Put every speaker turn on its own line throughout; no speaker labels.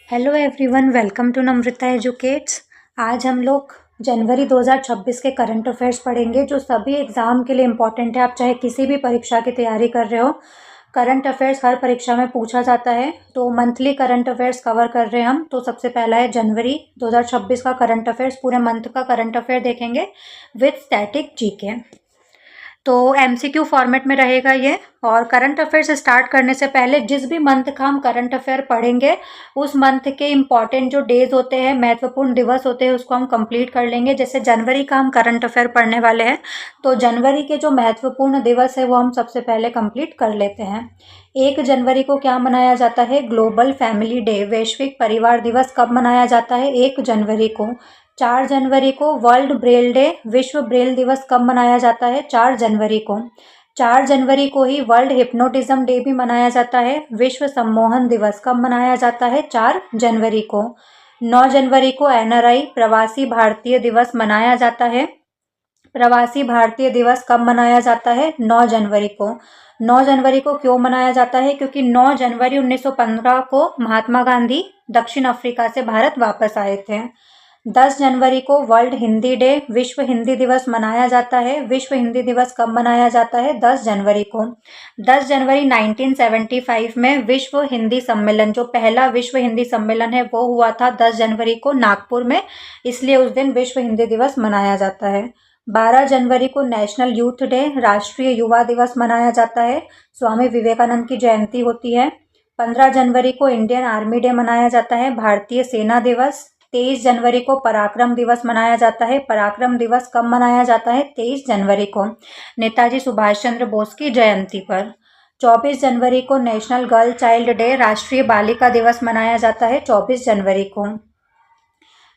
Hello everyone, welcome to Namrata educates. आज हम लोग जनवरी 2026 के करंट अफेयर्स पढ़ेंगे जो सभी एग्ज़ाम के लिए इम्पॉर्टेंट है। आप चाहे किसी भी परीक्षा की तैयारी कर रहे हो, करंट अफेयर्स हर परीक्षा में पूछा जाता है। तो मंथली करंट अफेयर्स कवर कर रहे हैं हम। तो सबसे पहला है जनवरी 2026 का करंट अफेयर्स, पूरे मंथ का करंट अफेयर देखेंगे विथ स्टैटिक जीके। तो एमसीक्यू फॉर्मेट में रहेगा ये। और करंट अफेयर्स स्टार्ट करने से पहले जिस भी मंथ का हम करंट अफेयर पढ़ेंगे उस मंथ के इम्पॉर्टेंट जो डेज होते हैं, महत्वपूर्ण दिवस होते हैं, उसको हम कंप्लीट कर लेंगे। जैसे जनवरी का हम करंट अफेयर पढ़ने वाले हैं, तो जनवरी के जो महत्वपूर्ण दिवस है वो हम सबसे पहले कंप्लीट कर लेते हैं। 1 जनवरी को क्या मनाया जाता है? ग्लोबल फैमिली डे, वैश्विक परिवार दिवस कब मनाया जाता है? 1 जनवरी को। 4 जनवरी को वर्ल्ड ब्रेल डे, विश्व ब्रेल दिवस कब मनाया जाता है? 4 जनवरी को। 4 जनवरी को ही वर्ल्ड हिप्नोटिज्म डे भी मनाया जाता है। विश्व सम्मोहन दिवस कब मनाया जाता है? 4 जनवरी को। 9 जनवरी को एनआरआई प्रवासी भारतीय दिवस मनाया जाता है। प्रवासी भारतीय दिवस कब मनाया जाता है? 9 जनवरी को। 9 जनवरी को क्यों मनाया जाता है? क्योंकि 9 जनवरी 1915 को महात्मा गांधी दक्षिण अफ्रीका से भारत वापस आए थे। 10 जनवरी को वर्ल्ड हिंदी डे, विश्व हिंदी दिवस मनाया जाता है। विश्व हिंदी दिवस कब मनाया जाता है? 10 जनवरी को। 10 जनवरी 1975 में विश्व हिंदी सम्मेलन, जो पहला विश्व हिंदी सम्मेलन है वो हुआ था 10 जनवरी को नागपुर में, इसलिए उस दिन विश्व हिंदी दिवस मनाया जाता है। 12 जनवरी को नेशनल यूथ डे, राष्ट्रीय युवा दिवस मनाया जाता है। स्वामी विवेकानंद की जयंती होती है। 15 जनवरी को इंडियन आर्मी डे मनाया जाता है, भारतीय सेना दिवस। 23 जनवरी को पराक्रम दिवस मनाया जाता है। पराक्रम दिवस कब मनाया जाता है? 23 जनवरी को, नेताजी सुभाष चंद्र बोस की जयंती पर। 24 जनवरी को नेशनल गर्ल चाइल्ड डे, राष्ट्रीय बालिका दिवस मनाया जाता है 24 जनवरी को।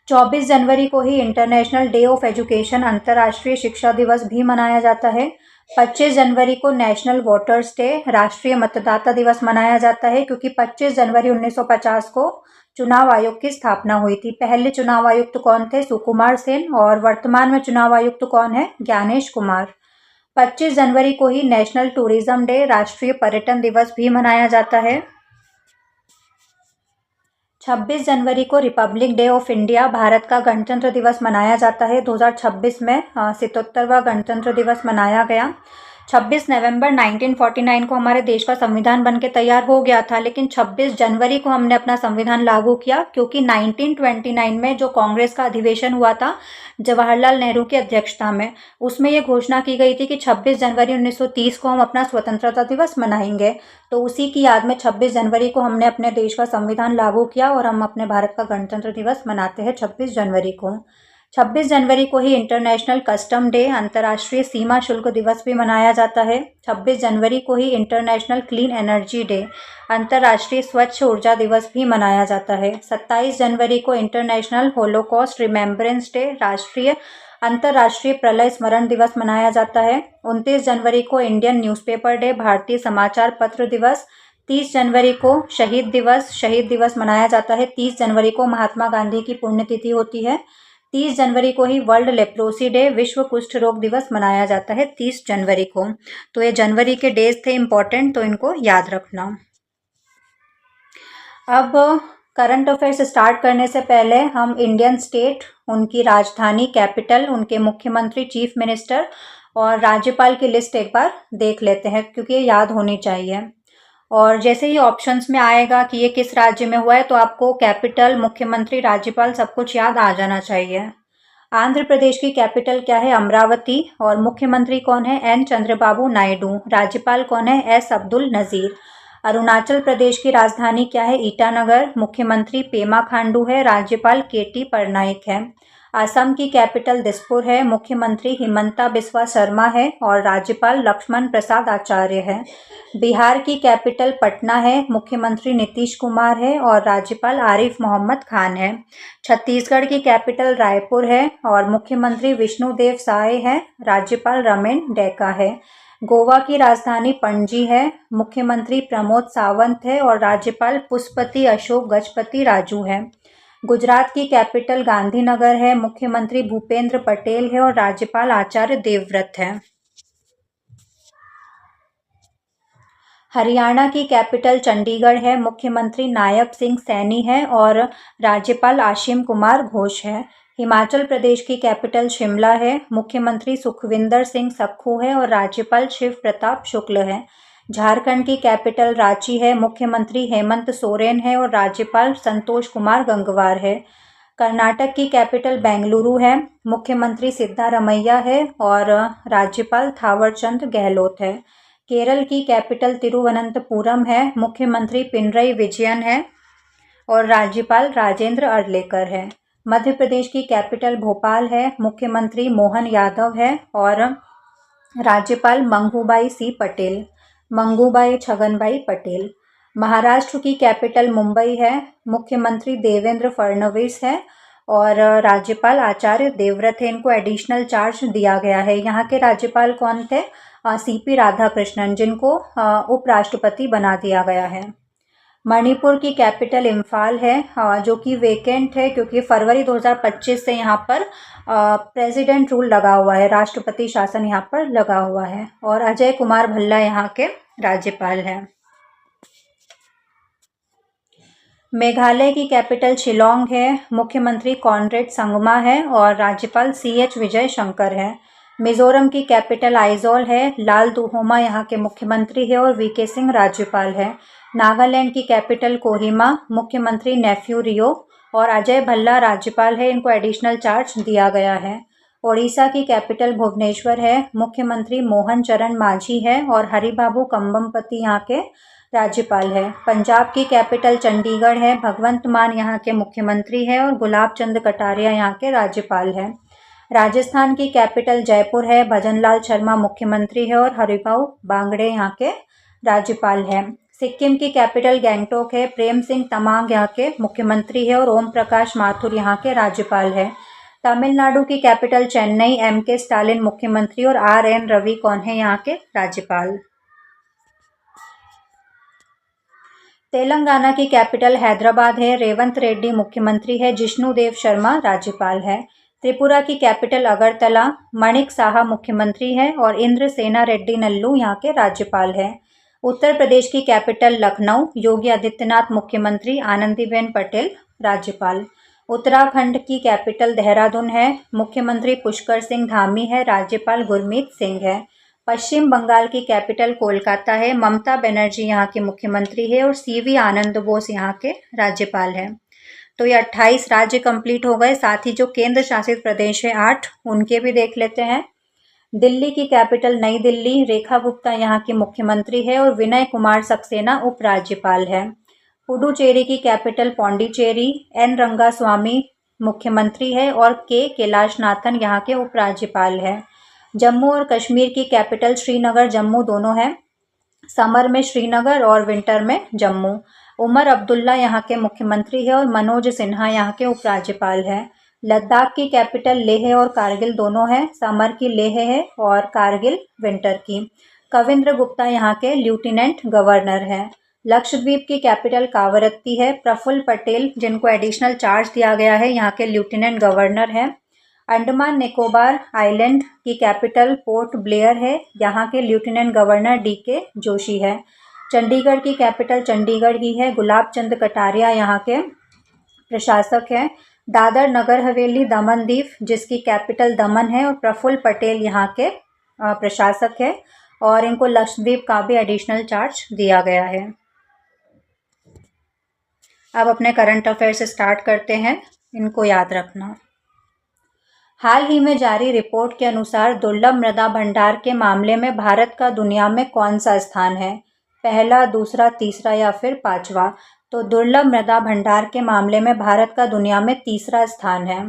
24 जनवरी को ही इंटरनेशनल डे ऑफ एजुकेशन, अंतर्राष्ट्रीय शिक्षा दिवस भी मनाया जाता है। 25 जनवरी को नेशनल वोटर्स डे, राष्ट्रीय मतदाता दिवस मनाया जाता है, क्योंकि 25 जनवरी 1950 को चुनाव आयोग की स्थापना हुई थी। पहले चुनाव आयुक्त कौन थे? सुकुमार सेन। और वर्तमान में चुनाव आयुक्त कौन है? ज्ञानेश कुमार। 25 जनवरी को ही नेशनल टूरिज्म डे, राष्ट्रीय पर्यटन दिवस भी मनाया जाता है। 26 जनवरी को Republic day of India, Bharat का गणतंत्र दिवस मनाया जाता है। 2026 में 77वां गणतंत्र दिवस मनाया गया। 26 नवंबर 1949 को हमारे देश का संविधान बनके तैयार हो गया था, लेकिन 26 जनवरी को हमने अपना संविधान लागू किया, क्योंकि 1929 में जो कांग्रेस का अधिवेशन हुआ था जवाहरलाल नेहरू की अध्यक्षता में, उसमें ये घोषणा की गई थी कि 26 जनवरी 1930 को हम अपना स्वतंत्रता दिवस मनाएंगे। तो उसी की याद में 26 जनवरी को हमने अपने देश का संविधान लागू किया और हम अपने भारत का गणतंत्र दिवस मनाते हैं 26 जनवरी को। 26 जनवरी को ही इंटरनेशनल कस्टम डे, अंतर्राष्ट्रीय सीमा शुल्क दिवस भी मनाया जाता है। 26 जनवरी को ही इंटरनेशनल क्लीन एनर्जी डे, अंतर्राष्ट्रीय स्वच्छ ऊर्जा दिवस भी मनाया जाता है। 27 जनवरी को इंटरनेशनल होलोकॉस्ट रिमेम्बरेंस डे, अंतर्राष्ट्रीय प्रलय स्मरण दिवस मनाया जाता है। 29 जनवरी को इंडियन न्यूज़पेपर डे, भारतीय समाचार पत्र दिवस। 30 जनवरी को शहीद दिवस मनाया जाता है। 30 जनवरी को महात्मा गांधी की पुण्यतिथि होती है। 30 जनवरी को ही वर्ल्ड लेप्रोसी डे, विश्व कुष्ठ रोग दिवस मनाया जाता है 30 जनवरी को। तो ये जनवरी के डेज थे इम्पोर्टेंट, तो इनको याद रखना। अब करंट अफेयर्स स्टार्ट करने से पहले हम इंडियन स्टेट, उनकी राजधानी, कैपिटल, उनके मुख्यमंत्री, चीफ मिनिस्टर और राज्यपाल की लिस्ट एक बार देख लेते हैं, क्योंकि ये याद होनी चाहिए। और जैसे ही ऑप्शंस में आएगा कि ये किस राज्य में हुआ है, तो आपको कैपिटल, मुख्यमंत्री, राज्यपाल सब कुछ याद आ जाना चाहिए। आंध्र प्रदेश की कैपिटल क्या है? अमरावती। और मुख्यमंत्री कौन है? एन चंद्रबाबू नायडू। राज्यपाल कौन है? एस अब्दुल नज़ीर। अरुणाचल प्रदेश की राजधानी क्या है? ईटानगर। मुख्यमंत्री पेमा खांडू है, राज्यपाल केटी पटनायक है। असम की कैपिटल दिसपुर है, मुख्यमंत्री हिमंता बिस्वा शर्मा है और राज्यपाल लक्ष्मण प्रसाद आचार्य है। बिहार की कैपिटल पटना है, मुख्यमंत्री नीतीश कुमार है और राज्यपाल आरिफ मोहम्मद खान है। छत्तीसगढ़ की कैपिटल रायपुर है और मुख्यमंत्री विष्णुदेव साय है, राज्यपाल रमेन डेका है। गोवा की राजधानी पणजी है, मुख्यमंत्री प्रमोद सावंत है और राज्यपाल पुष्पति अशोक गजपति राजू है। गुजरात की कैपिटल गांधीनगर है, मुख्यमंत्री भूपेंद्र पटेल है और राज्यपाल आचार्य देवव्रत है। हरियाणा की कैपिटल चंडीगढ़ है, मुख्यमंत्री नायब सिंह सैनी है और राज्यपाल आशीष कुमार घोष है। हिमाचल प्रदेश की कैपिटल शिमला है, मुख्यमंत्री सुखविंदर सिंह सुक्खू है और राज्यपाल शिव प्रताप शुक्ल है। झारखंड की कैपिटल रांची है, मुख्यमंत्री हेमंत सोरेन है और राज्यपाल संतोष कुमार गंगवार है। कर्नाटक की कैपिटल बेंगलुरु है, मुख्यमंत्री सिद्धारमैया है और राज्यपाल थावरचंद गहलोत है। केरल की कैपिटल तिरुवनंतपुरम है, मुख्यमंत्री पिनरई विजयन है और राज्यपाल राजेंद्र अर्लेकर है। मध्य प्रदेश की कैपिटल भोपाल है, मुख्यमंत्री मोहन यादव है और राज्यपाल मंगूबाई छगनभाई पटेल। महाराष्ट्र की कैपिटल मुंबई है, मुख्यमंत्री देवेंद्र फडणवीस है और राज्यपाल आचार्य देवव्रत है। इनको एडिशनल चार्ज दिया गया है। यहाँ के राज्यपाल कौन थे? सीपी राधाकृष्णन, जिनको उपराष्ट्रपति बना दिया गया है। मणिपुर की कैपिटल इम्फाल है, जो कि वेकेंट है क्योंकि फरवरी 2025 से यहाँ पर प्रेसिडेंट रूल लगा हुआ है, राष्ट्रपति शासन यहाँ पर लगा हुआ है और अजय कुमार भल्ला यहाँ के राज्यपाल हैं। मेघालय की कैपिटल शिलोंग है, मुख्यमंत्री कॉनरेड संगमा है और राज्यपाल CH विजय शंकर है। मिजोरम की कैपिटल आइजोल है, लाल दुहोमा यहाँ के मुख्यमंत्री है और VK सिंह राज्यपाल है। नागालैंड की कैपिटल कोहिमा, मुख्यमंत्री नेफ्यू रियो और अजय भल्ला राज्यपाल है। इनको एडिशनल चार्ज दिया गया है। ओडिशा की कैपिटल भुवनेश्वर है, मुख्यमंत्री मोहन चरण मांझी है और हरिबाबू कंबमपति यहाँ के राज्यपाल है। पंजाब की कैपिटल चंडीगढ़ है, भगवंत मान यहाँ के मुख्यमंत्री है और गुलाब चंद कटारिया यहाँ के राज्यपाल है। राजस्थान की कैपिटल जयपुर है, भजनलाल शर्मा मुख्यमंत्री है और हरिभाऊ बांगड़े यहाँ के राज्यपाल है। सिक्किम की कैपिटल गैंगटोक है, प्रेम सिंह तमांग यहाँ के मुख्यमंत्री है और ओम प्रकाश माथुर यहाँ के राज्यपाल है। तमिलनाडु की कैपिटल चेन्नई, MK स्टालिन मुख्यमंत्री और RN रवि कौन है यहाँ के राज्यपाल। तेलंगाना की कैपिटल हैदराबाद है, रेवंत रेड्डी मुख्यमंत्री है, जिष्णु देव शर्मा राज्यपाल है। त्रिपुरा की कैपिटल अगरतला, मणिक साहा मुख्यमंत्री है और इंद्र सेना रेड्डी नल्लू यहाँ के राज्यपाल है। उत्तर प्रदेश की कैपिटल लखनऊ, योगी आदित्यनाथ मुख्यमंत्री, आनंदीबेन पटेल राज्यपाल। उत्तराखंड की कैपिटल देहरादून है, मुख्यमंत्री पुष्कर सिंह धामी है, राज्यपाल गुरमीत सिंह है। पश्चिम बंगाल की कैपिटल कोलकाता है, ममता बनर्जी यहाँ की मुख्यमंत्री है और CV आनंद बोस यहाँ के राज्यपाल है। तो ये 28 राज्य कंप्लीट हो गए। साथ ही जो केंद्र शासित प्रदेश है 8, उनके भी देख लेते हैं। दिल्ली की कैपिटल नई दिल्ली, रेखा गुप्ता यहाँ की मुख्यमंत्री है और विनय कुमार सक्सेना उपराज्यपाल है। पुडुचेरी की कैपिटल पौंडीचेरी, N रंगास्वामी मुख्यमंत्री है और K कैलाशनाथन यहाँ के उपराज्यपाल है। जम्मू और कश्मीर की कैपिटल श्रीनगर, जम्मू दोनों है, समर में श्रीनगर और विंटर में जम्मू। उमर अब्दुल्ला यहाँ के मुख्यमंत्री है और मनोज सिन्हा यहाँ के उपराज्यपाल है। लद्दाख की कैपिटल लेह और कारगिल दोनों है, समर की लेह है और कारगिल विंटर की। कविंद्र गुप्ता यहाँ के लेफ्टिनेंट गवर्नर है। लक्षद्वीप की कैपिटल कावरत्ती है, प्रफुल्ल पटेल जिनको एडिशनल चार्ज दिया गया है यहाँ के लेफ्टिनेंट गवर्नर है। अंडमान निकोबार आइलैंड की कैपिटल पोर्ट ब्लेयर है, यहाँ के लेफ्टिनेंट गवर्नर DK जोशी है। चंडीगढ़ की कैपिटल चंडीगढ़ ही है, गुलाब चंद कटारिया यहाँ के प्रशासक हैं। दादर नगर हवेली दमन दीव, जिसकी कैपिटल दमन है और प्रफुल्ल पटेल यहाँ के प्रशासक है और इनको लक्षद्वीप का भी एडिशनल चार्ज दिया गया है। अब अपने करंट अफेयर्स स्टार्ट करते हैं, इनको याद रखना। हाल ही में जारी रिपोर्ट के अनुसार दुर्लभ मृदा भंडार के मामले में भारत का दुनिया में कौन सा स्थान है? पहला, दूसरा, तीसरा या फिर 5वां? तो दुर्लभ मृदा भंडार के मामले में भारत का दुनिया में 3रा स्थान है।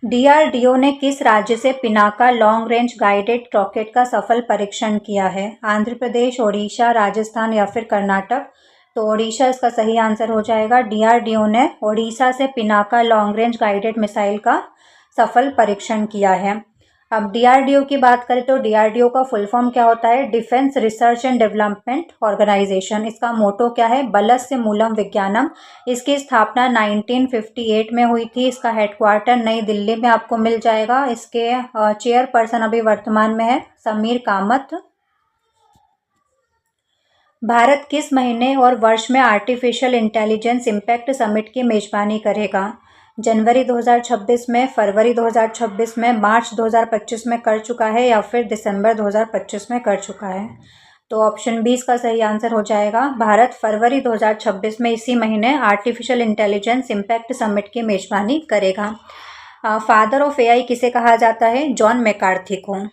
DRDO ने किस राज्य से Pinaka long range guided rocket का सफल परीक्षण किया है? आंध्र प्रदेश, ओडिशा, राजस्थान या फिर कर्नाटक? तो ओडिशा इसका सही आंसर हो जाएगा। DRDO ने ओडिशा से Pinaka long range guided missile का सफल परीक्षण किया है। अब DRDO की बात करें तो DRDO का फुल फॉर्म क्या होता है? Defence research and development organisation. इसका मोटो क्या है? बलस्य मूलम विज्ञानम। इसकी स्थापना 1958 में हुई थी। इसका हेडक्वार्टर नई दिल्ली में आपको मिल जाएगा। इसके चेयरपर्सन अभी वर्तमान में है समीर कामत भारत किस महीने और वर्ष में आर्टिफिशियल इंटेलिजेंस इम्पैक्ट समिट की मेजबानी करेगा? जनवरी 2026 में, फरवरी 2026 में, मार्च 2025 में कर चुका है या फिर दिसंबर 2025 में कर चुका है? तो ऑप्शन 20 का सही आंसर हो जाएगा। भारत फरवरी 2026 में इसी महीने आर्टिफिशियल इंटेलिजेंस इम्पैक्ट समिट की मेजबानी करेगा। फादर ऑफ एआई किसे कहा जाता है? जॉन मैकार्थी को।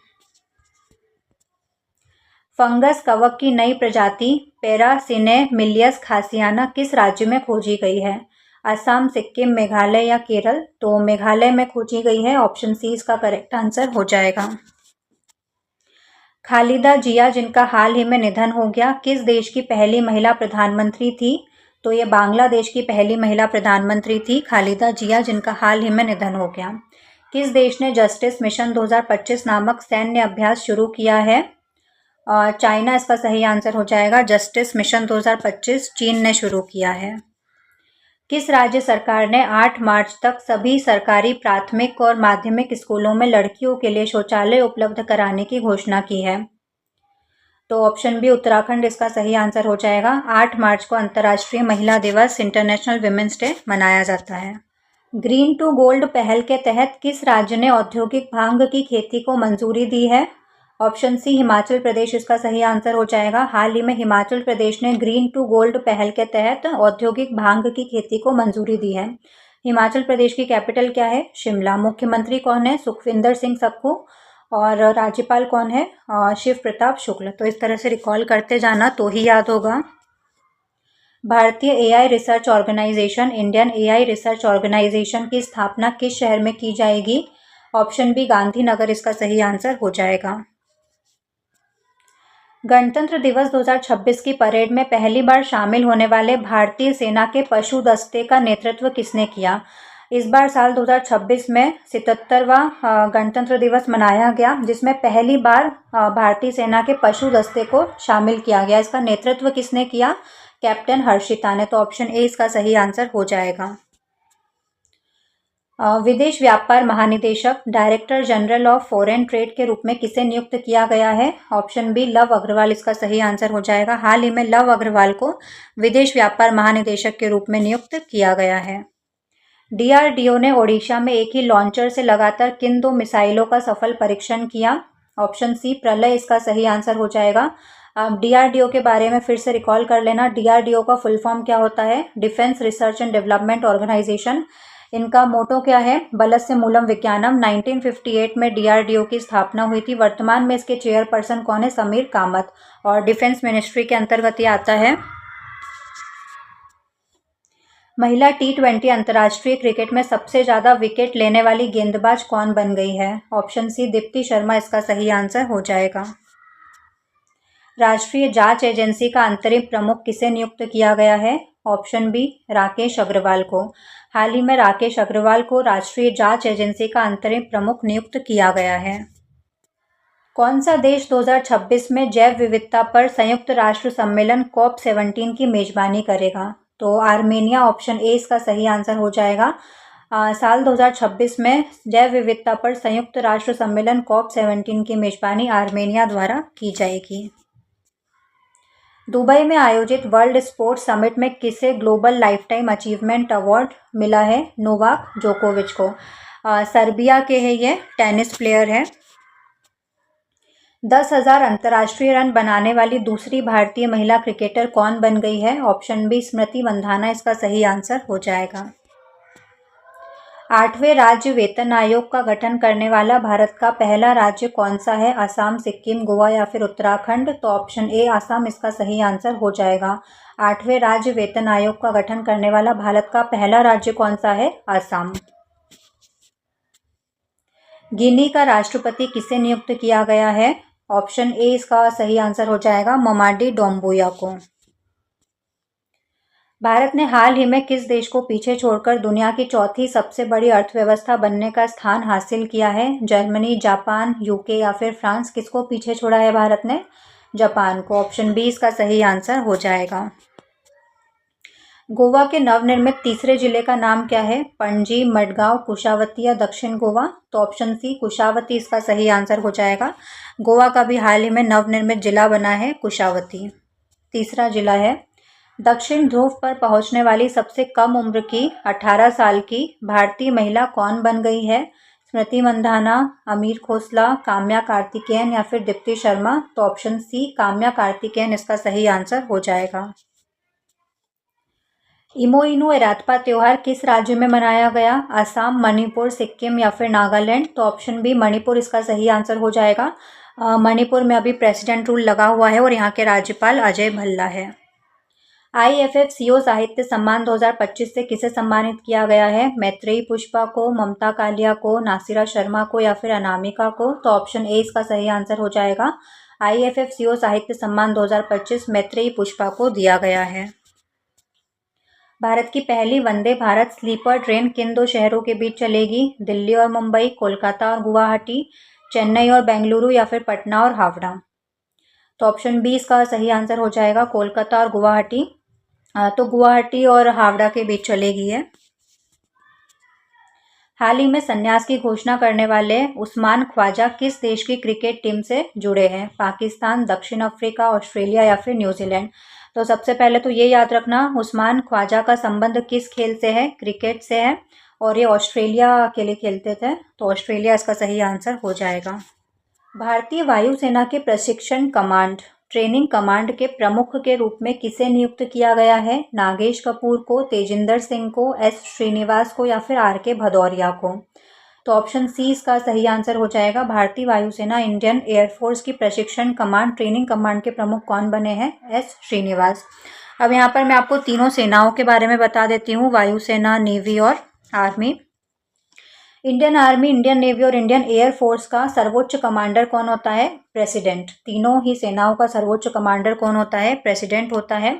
फंगस कवक की नई प्रजाति पैरासिनेमिलियस खासियाना किस राज्य में खोजी गई है? असम, सिक्किम, मेघालय या केरल? तो मेघालय में खोजी गई है। ऑप्शन सी इसका करेक्ट आंसर हो जाएगा। खालिदा जिया जिनका हाल ही में निधन हो गया, किस देश की पहली महिला प्रधानमंत्री थी? तो ये बांग्लादेश की पहली महिला प्रधानमंत्री थी खालिदा जिया जिनका हाल ही में निधन हो गया। किस देश ने जस्टिस मिशन 2025 नामक सैन्य अभ्यास शुरू किया है? चाइना इसका सही आंसर हो जाएगा। जस्टिस मिशन 2025 चीन ने शुरू किया है। किस राज्य सरकार ने 8 मार्च तक सभी सरकारी प्राथमिक और माध्यमिक स्कूलों में लड़कियों के लिए शौचालय उपलब्ध कराने की घोषणा की है? तो ऑप्शन बी उत्तराखंड इसका सही आंसर हो जाएगा। 8 मार्च को अंतर्राष्ट्रीय महिला दिवस इंटरनेशनल विमेंस डे मनाया जाता है। ग्रीन टू गोल्ड पहल के तहत किस राज्य ने औद्योगिक भांग की खेती को मंजूरी दी है? ऑप्शन सी हिमाचल प्रदेश इसका सही आंसर हो जाएगा। हाल ही में हिमाचल प्रदेश ने ग्रीन टू गोल्ड पहल के तहत औद्योगिक भांग की खेती को मंजूरी दी है। हिमाचल प्रदेश की कैपिटल क्या है? शिमला। मुख्यमंत्री कौन है? सुखविंदर सिंह सुक्खू। और राज्यपाल कौन है? शिव प्रताप शुक्ल। तो इस तरह से रिकॉल करते जाना तो ही याद होगा। भारतीय AI research organisation, Indian AI research organisation की स्थापना किस शहर में की जाएगी? ऑप्शन बी गांधीनगर इसका सही आंसर हो जाएगा। गणतंत्र दिवस 2026 की परेड में पहली बार शामिल होने वाले भारतीय सेना के पशु दस्ते का नेतृत्व किसने किया? इस बार साल 2026 में 77वां गणतंत्र दिवस मनाया गया, जिसमें पहली बार भारतीय सेना के पशु दस्ते को शामिल किया गया। इसका नेतृत्व किसने किया? कैप्टन हर्षिता ने। तो ऑप्शन ए इसका सही आंसर हो जाएगा। विदेश व्यापार महानिदेशक, director general of foreign trade के रूप में किसे नियुक्त किया गया है? ऑप्शन बी लव अग्रवाल इसका सही आंसर हो जाएगा। हाल ही में लव अग्रवाल को विदेश व्यापार महानिदेशक के रूप में नियुक्त किया गया है। डीआरडीओ ने ओडिशा में एक ही लॉन्चर से लगातार किन 2 मिसाइलों का सफल परीक्षण किया? ऑप्शन सी प्रलय इसका सही आंसर हो जाएगा। अब डीआरडीओ के बारे में फिर से रिकॉल कर लेना। डीआरडीओ का फुल फॉर्म क्या होता है? Defence research and development organisation. इनका मोटो क्या है? बलस्य मूलम विज्ञानम। 1958 में डीआरडीओ की स्थापना हुई थी। वर्तमान में इसके चेयरपर्सन कौन है? समीर कामत। और डिफेंस मिनिस्ट्री के अंतर्गत ये आता है। महिला टी20 अंतर्राष्ट्रीय क्रिकेट में सबसे ज्यादा विकेट लेने वाली गेंदबाज कौन बन गई है? ऑप्शन सी दीप्ति शर्मा इसका सही आंसर हो जाएगा। राष्ट्रीय जांच एजेंसी का अंतरिम प्रमुख किसे नियुक्त किया गया है? ऑप्शन बी राकेश अग्रवाल को। हाल ही में राकेश अग्रवाल को राष्ट्रीय जांच एजेंसी का अंतरिम प्रमुख नियुक्त किया गया है। कौन सा देश 2026 में जैव विविधता पर संयुक्त राष्ट्र सम्मेलन COP17 की मेजबानी करेगा? तो आर्मेनिया। ऑप्शन ए इसका सही आंसर हो जाएगा। साल 2026 में जैव विविधता पर संयुक्त राष्ट्र सम्मेलन COP17 की मेजबानी आर्मेनिया द्वारा की जाएगी। दुबई में आयोजित वर्ल्ड स्पोर्ट्स समिट में किसे ग्लोबल लाइफटाइम अचीवमेंट अवार्ड मिला है? नोवाक जोकोविच को। सर्बिया के हैं, ये टेनिस प्लेयर है। 10,000 अंतर्राष्ट्रीय रन बनाने वाली दूसरी भारतीय महिला क्रिकेटर कौन बन गई है? ऑप्शन बी स्मृति मंधाना इसका सही आंसर हो जाएगा। 8वें राज्य वेतन आयोग का गठन करने वाला भारत का पहला राज्य कौन सा है? असम, सिक्किम, गोवा या फिर उत्तराखंड? तो ऑप्शन ए असम इसका सही आंसर हो जाएगा। 8वें राज्य वेतन आयोग का गठन करने वाला भारत का पहला राज्य कौन सा है? असम। गिनी का राष्ट्रपति किसे नियुक्त किया गया है? ऑप्शन ए इसका सही आंसर हो जाएगा, ममाडी डोम्बुया को। भारत ने हाल ही में किस देश को पीछे छोड़कर दुनिया की चौथी सबसे बड़ी अर्थव्यवस्था बनने का स्थान हासिल किया है? जर्मनी, जापान, यूके या फिर फ्रांस? किसको पीछे छोड़ा है भारत ने? जापान को। ऑप्शन बी इसका सही आंसर हो जाएगा। गोवा के नवनिर्मित तीसरे जिले का नाम क्या है? पणजी, मडगांव, कुशावती या दक्षिण गोवा? तो ऑप्शन सी कुशावती इसका सही आंसर हो जाएगा। गोवा का भी हाल ही में नवनिर्मित जिला बना है कुशावती। तीसरा जिला है। दक्षिण ध्रुव पर पहुंचने वाली सबसे कम उम्र की 18 साल की भारतीय महिला कौन बन गई है? स्मृति मंधाना, अमीर खोसला, काम्या कार्तिकेयन या फिर दीप्ति शर्मा। तो ऑप्शन सी काम्या कार्तिकेयन इसका सही आंसर हो जाएगा। इमोइनु एरात्पा त्योहार किस राज्य में मनाया गया? असम, मणिपुर, सिक्किम या फिर नागालैंड। तो ऑप्शन बी मणिपुर इसका सही आंसर हो जाएगा। मणिपुर में अभी प्रेसिडेंट रूल लगा हुआ है और यहाँ के राज्यपाल अजय भल्ला है। IFFCO साहित्य सम्मान 2025 से किसे सम्मानित किया गया है? मैत्रेयी पुष्पा को, ममता कालिया को, नासिरा शर्मा को या फिर अनामिका को। तो ऑप्शन ए इसका सही आंसर हो जाएगा। IFFCO साहित्य सम्मान 2025 मैत्रेयी पुष्पा को दिया गया है। भारत की पहली वंदे भारत स्लीपर ट्रेन किन दो शहरों के बीच चलेगी? दिल्ली और मुंबई, कोलकाता और गुवाहाटी, चेन्नई और बेंगलुरु या फिर पटना और हावड़ा। तो ऑप्शन बी इसका सही आंसर हो जाएगा, कोलकाता और गुवाहाटी। तो गुवाहाटी और हावड़ा के बीच चलेगी है। हाल ही में संन्यास की घोषणा करने वाले उस्मान ख्वाजा किस देश की क्रिकेट टीम से जुड़े हैं? पाकिस्तान, दक्षिण अफ्रीका, ऑस्ट्रेलिया या फिर न्यूजीलैंड। तो सबसे पहले तो ये याद रखना, उस्मान ख्वाजा का संबंध किस खेल से है? क्रिकेट से है और ये ऑस्ट्रेलिया के लिए खेलते थे। तो ऑस्ट्रेलिया इसका सही आंसर हो जाएगा। भारतीय वायुसेना के प्रशिक्षण कमांड ट्रेनिंग कमांड के प्रमुख के रूप में किसे नियुक्त किया गया है? नागेश कपूर को, तेजिंदर सिंह को, एस श्रीनिवास को या फिर RK भदौरिया को। तो ऑप्शन सी इसका सही आंसर हो जाएगा। भारतीय वायुसेना इंडियन एयरफोर्स की प्रशिक्षण कमांड ट्रेनिंग कमांड के प्रमुख कौन बने हैं? S श्रीनिवास। अब यहाँ पर मैं आपको तीनों सेनाओं के बारे में बता देती हूँ, वायुसेना, नेवी और army. Indian army, Indian navy और इंडियन एयरफोर्स का सर्वोच्च कमांडर कौन होता है? प्रेसिडेंट। तीनों ही सेनाओं का सर्वोच्च कमांडर कौन होता है? प्रेसिडेंट होता है।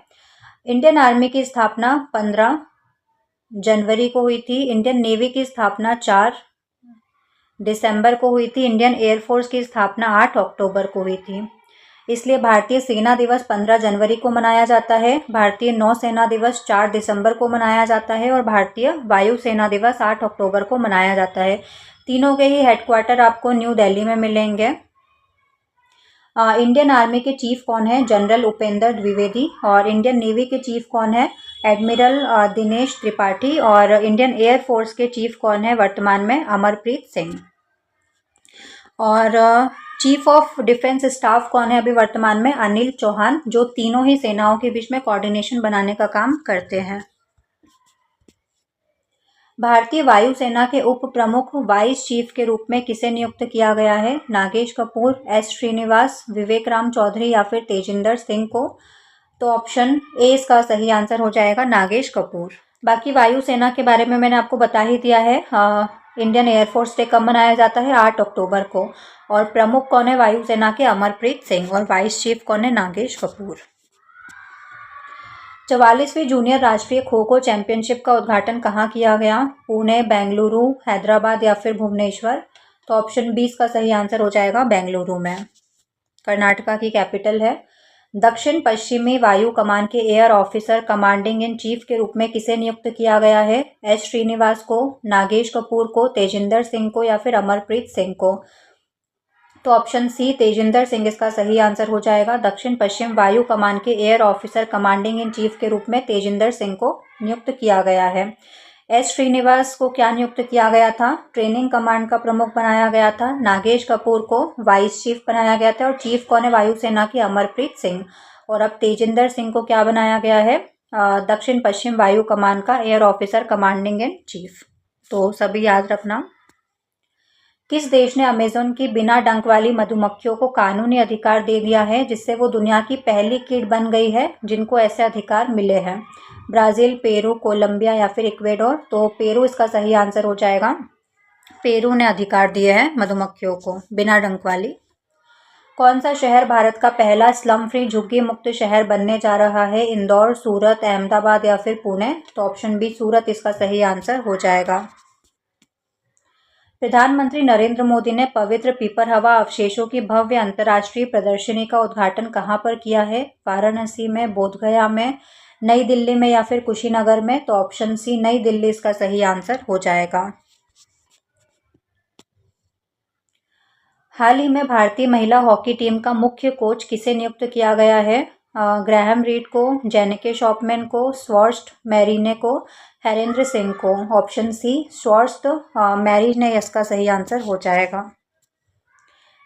इंडियन आर्मी की स्थापना 15 जनवरी को हुई थी। इंडियन नेवी की स्थापना 4 दिसंबर को हुई थी। इंडियन एयरफोर्स की स्थापना 8 अक्टूबर को हुई थी। इसलिए भारतीय सेना दिवस 15 जनवरी को मनाया जाता है, भारतीय नौसेना दिवस 4 दिसंबर को मनाया जाता है और भारतीय वायुसेना दिवस 8 अक्टूबर को मनाया जाता है। तीनों के ही हेडक्वार्टर आपको न्यू दिल्ली में मिलेंगे। इंडियन आर्मी के चीफ कौन है? जनरल उपेंद्र द्विवेदी। और इंडियन नेवी के चीफ कौन है? एडमिरल दिनेश त्रिपाठी। और इंडियन एयरफोर्स के चीफ कौन है वर्तमान में? अमरप्रीत सिंह। और चीफ ऑफ डिफेंस स्टाफ कौन है अभी वर्तमान में? अनिल चौहान, जो तीनों ही सेनाओं के बीच में कोऑर्डिनेशन बनाने का काम करते हैं। भारतीय वायुसेना के उप प्रमुख वाइस चीफ के रूप में किसे नियुक्त किया गया है? नागेश कपूर, S श्रीनिवास, विवेक राम चौधरी या फिर तेजिंदर सिंह को। तो ऑप्शन ए इसका सही आंसर हो जाएगा, नागेश कपूर। बाकी वायुसेना के बारे में मैंने आपको बता ही दिया है। इंडियन एयरफोर्स डे कब मनाया जाता है? 8 अक्टूबर को। और प्रमुख कौन है वायुसेना के? अमरप्रीत सिंह। और वाइस चीफ कौन है? नागेश कपूर। 44वीं जूनियर राष्ट्रीय खो खो चैंपियनशिप का उद्घाटन कहाँ किया गया? पुणे, बेंगलुरु, हैदराबाद या फिर भुवनेश्वर। तो ऑप्शन बी इसका सही आंसर हो जाएगा, बेंगलुरु में। कर्नाटका की कैपिटल है। दक्षिण पश्चिमी वायु कमान के air officer commanding in chief के रूप में किसे नियुक्त किया गया है? S श्रीनिवास को, नागेश कपूर को, तेजिंदर सिंह को या फिर अमरप्रीत सिंह को। तो ऑप्शन सी तेजिंदर सिंह इसका सही आंसर हो जाएगा। दक्षिण पश्चिम वायु कमान के air officer commanding in chief के रूप में तेजिंदर सिंह को नियुक्त किया गया है। S श्रीनिवास को क्या नियुक्त किया गया था? ट्रेनिंग कमांड का प्रमुख बनाया गया था। नागेश कपूर को वाइस चीफ बनाया गया था और चीफ कौन है वायुसेना की? अमरप्रीत सिंह। और अब तेजिंदर सिंह को क्या बनाया गया है? दक्षिण पश्चिम वायु कमान का air officer commanding in chief. तो सभी याद रखना। किस देश ने अमेज़न की बिना डंक वाली मधुमक्खियों को कानूनी अधिकार दे दिया है, जिससे वो दुनिया की पहली कीट बन गई है जिनको ऐसे अधिकार मिले हैं? ब्राज़ील, पेरू, कोलंबिया या फिर इक्वेडोर। तो पेरू इसका सही आंसर हो जाएगा। पेरू ने अधिकार दिए हैं मधुमक्खियों को बिना डंक वाली। कौन सा शहर भारत का पहला स्लम फ्री झुग्गी मुक्त शहर बनने जा रहा है? इंदौर, सूरत, अहमदाबाद या फिर पुणे। तो ऑप्शन बी सूरत इसका सही आंसर हो जाएगा। प्रधानमंत्री नरेंद्र मोदी ने पवित्र पीपरहवा अवशेषों की भव्य अंतर्राष्ट्रीय प्रदर्शनी का उद्घाटन कहाँ पर किया है? वाराणसी में, बोधगया में, नई दिल्ली में या फिर कुशीनगर में। तो ऑप्शन सी नई दिल्ली इसका सही आंसर हो जाएगा। हाल ही में भारतीय महिला हॉकी टीम का मुख्य कोच किसे नियुक्त किया गया है? ग्राहम रीड को, जेनिके शॉपमैन को, स्वॉर्स्ट मैरीने को, हरेंद्र सिंह को। ऑप्शन सी स्वॉर्स्ट मैरीने इसका सही आंसर हो जाएगा।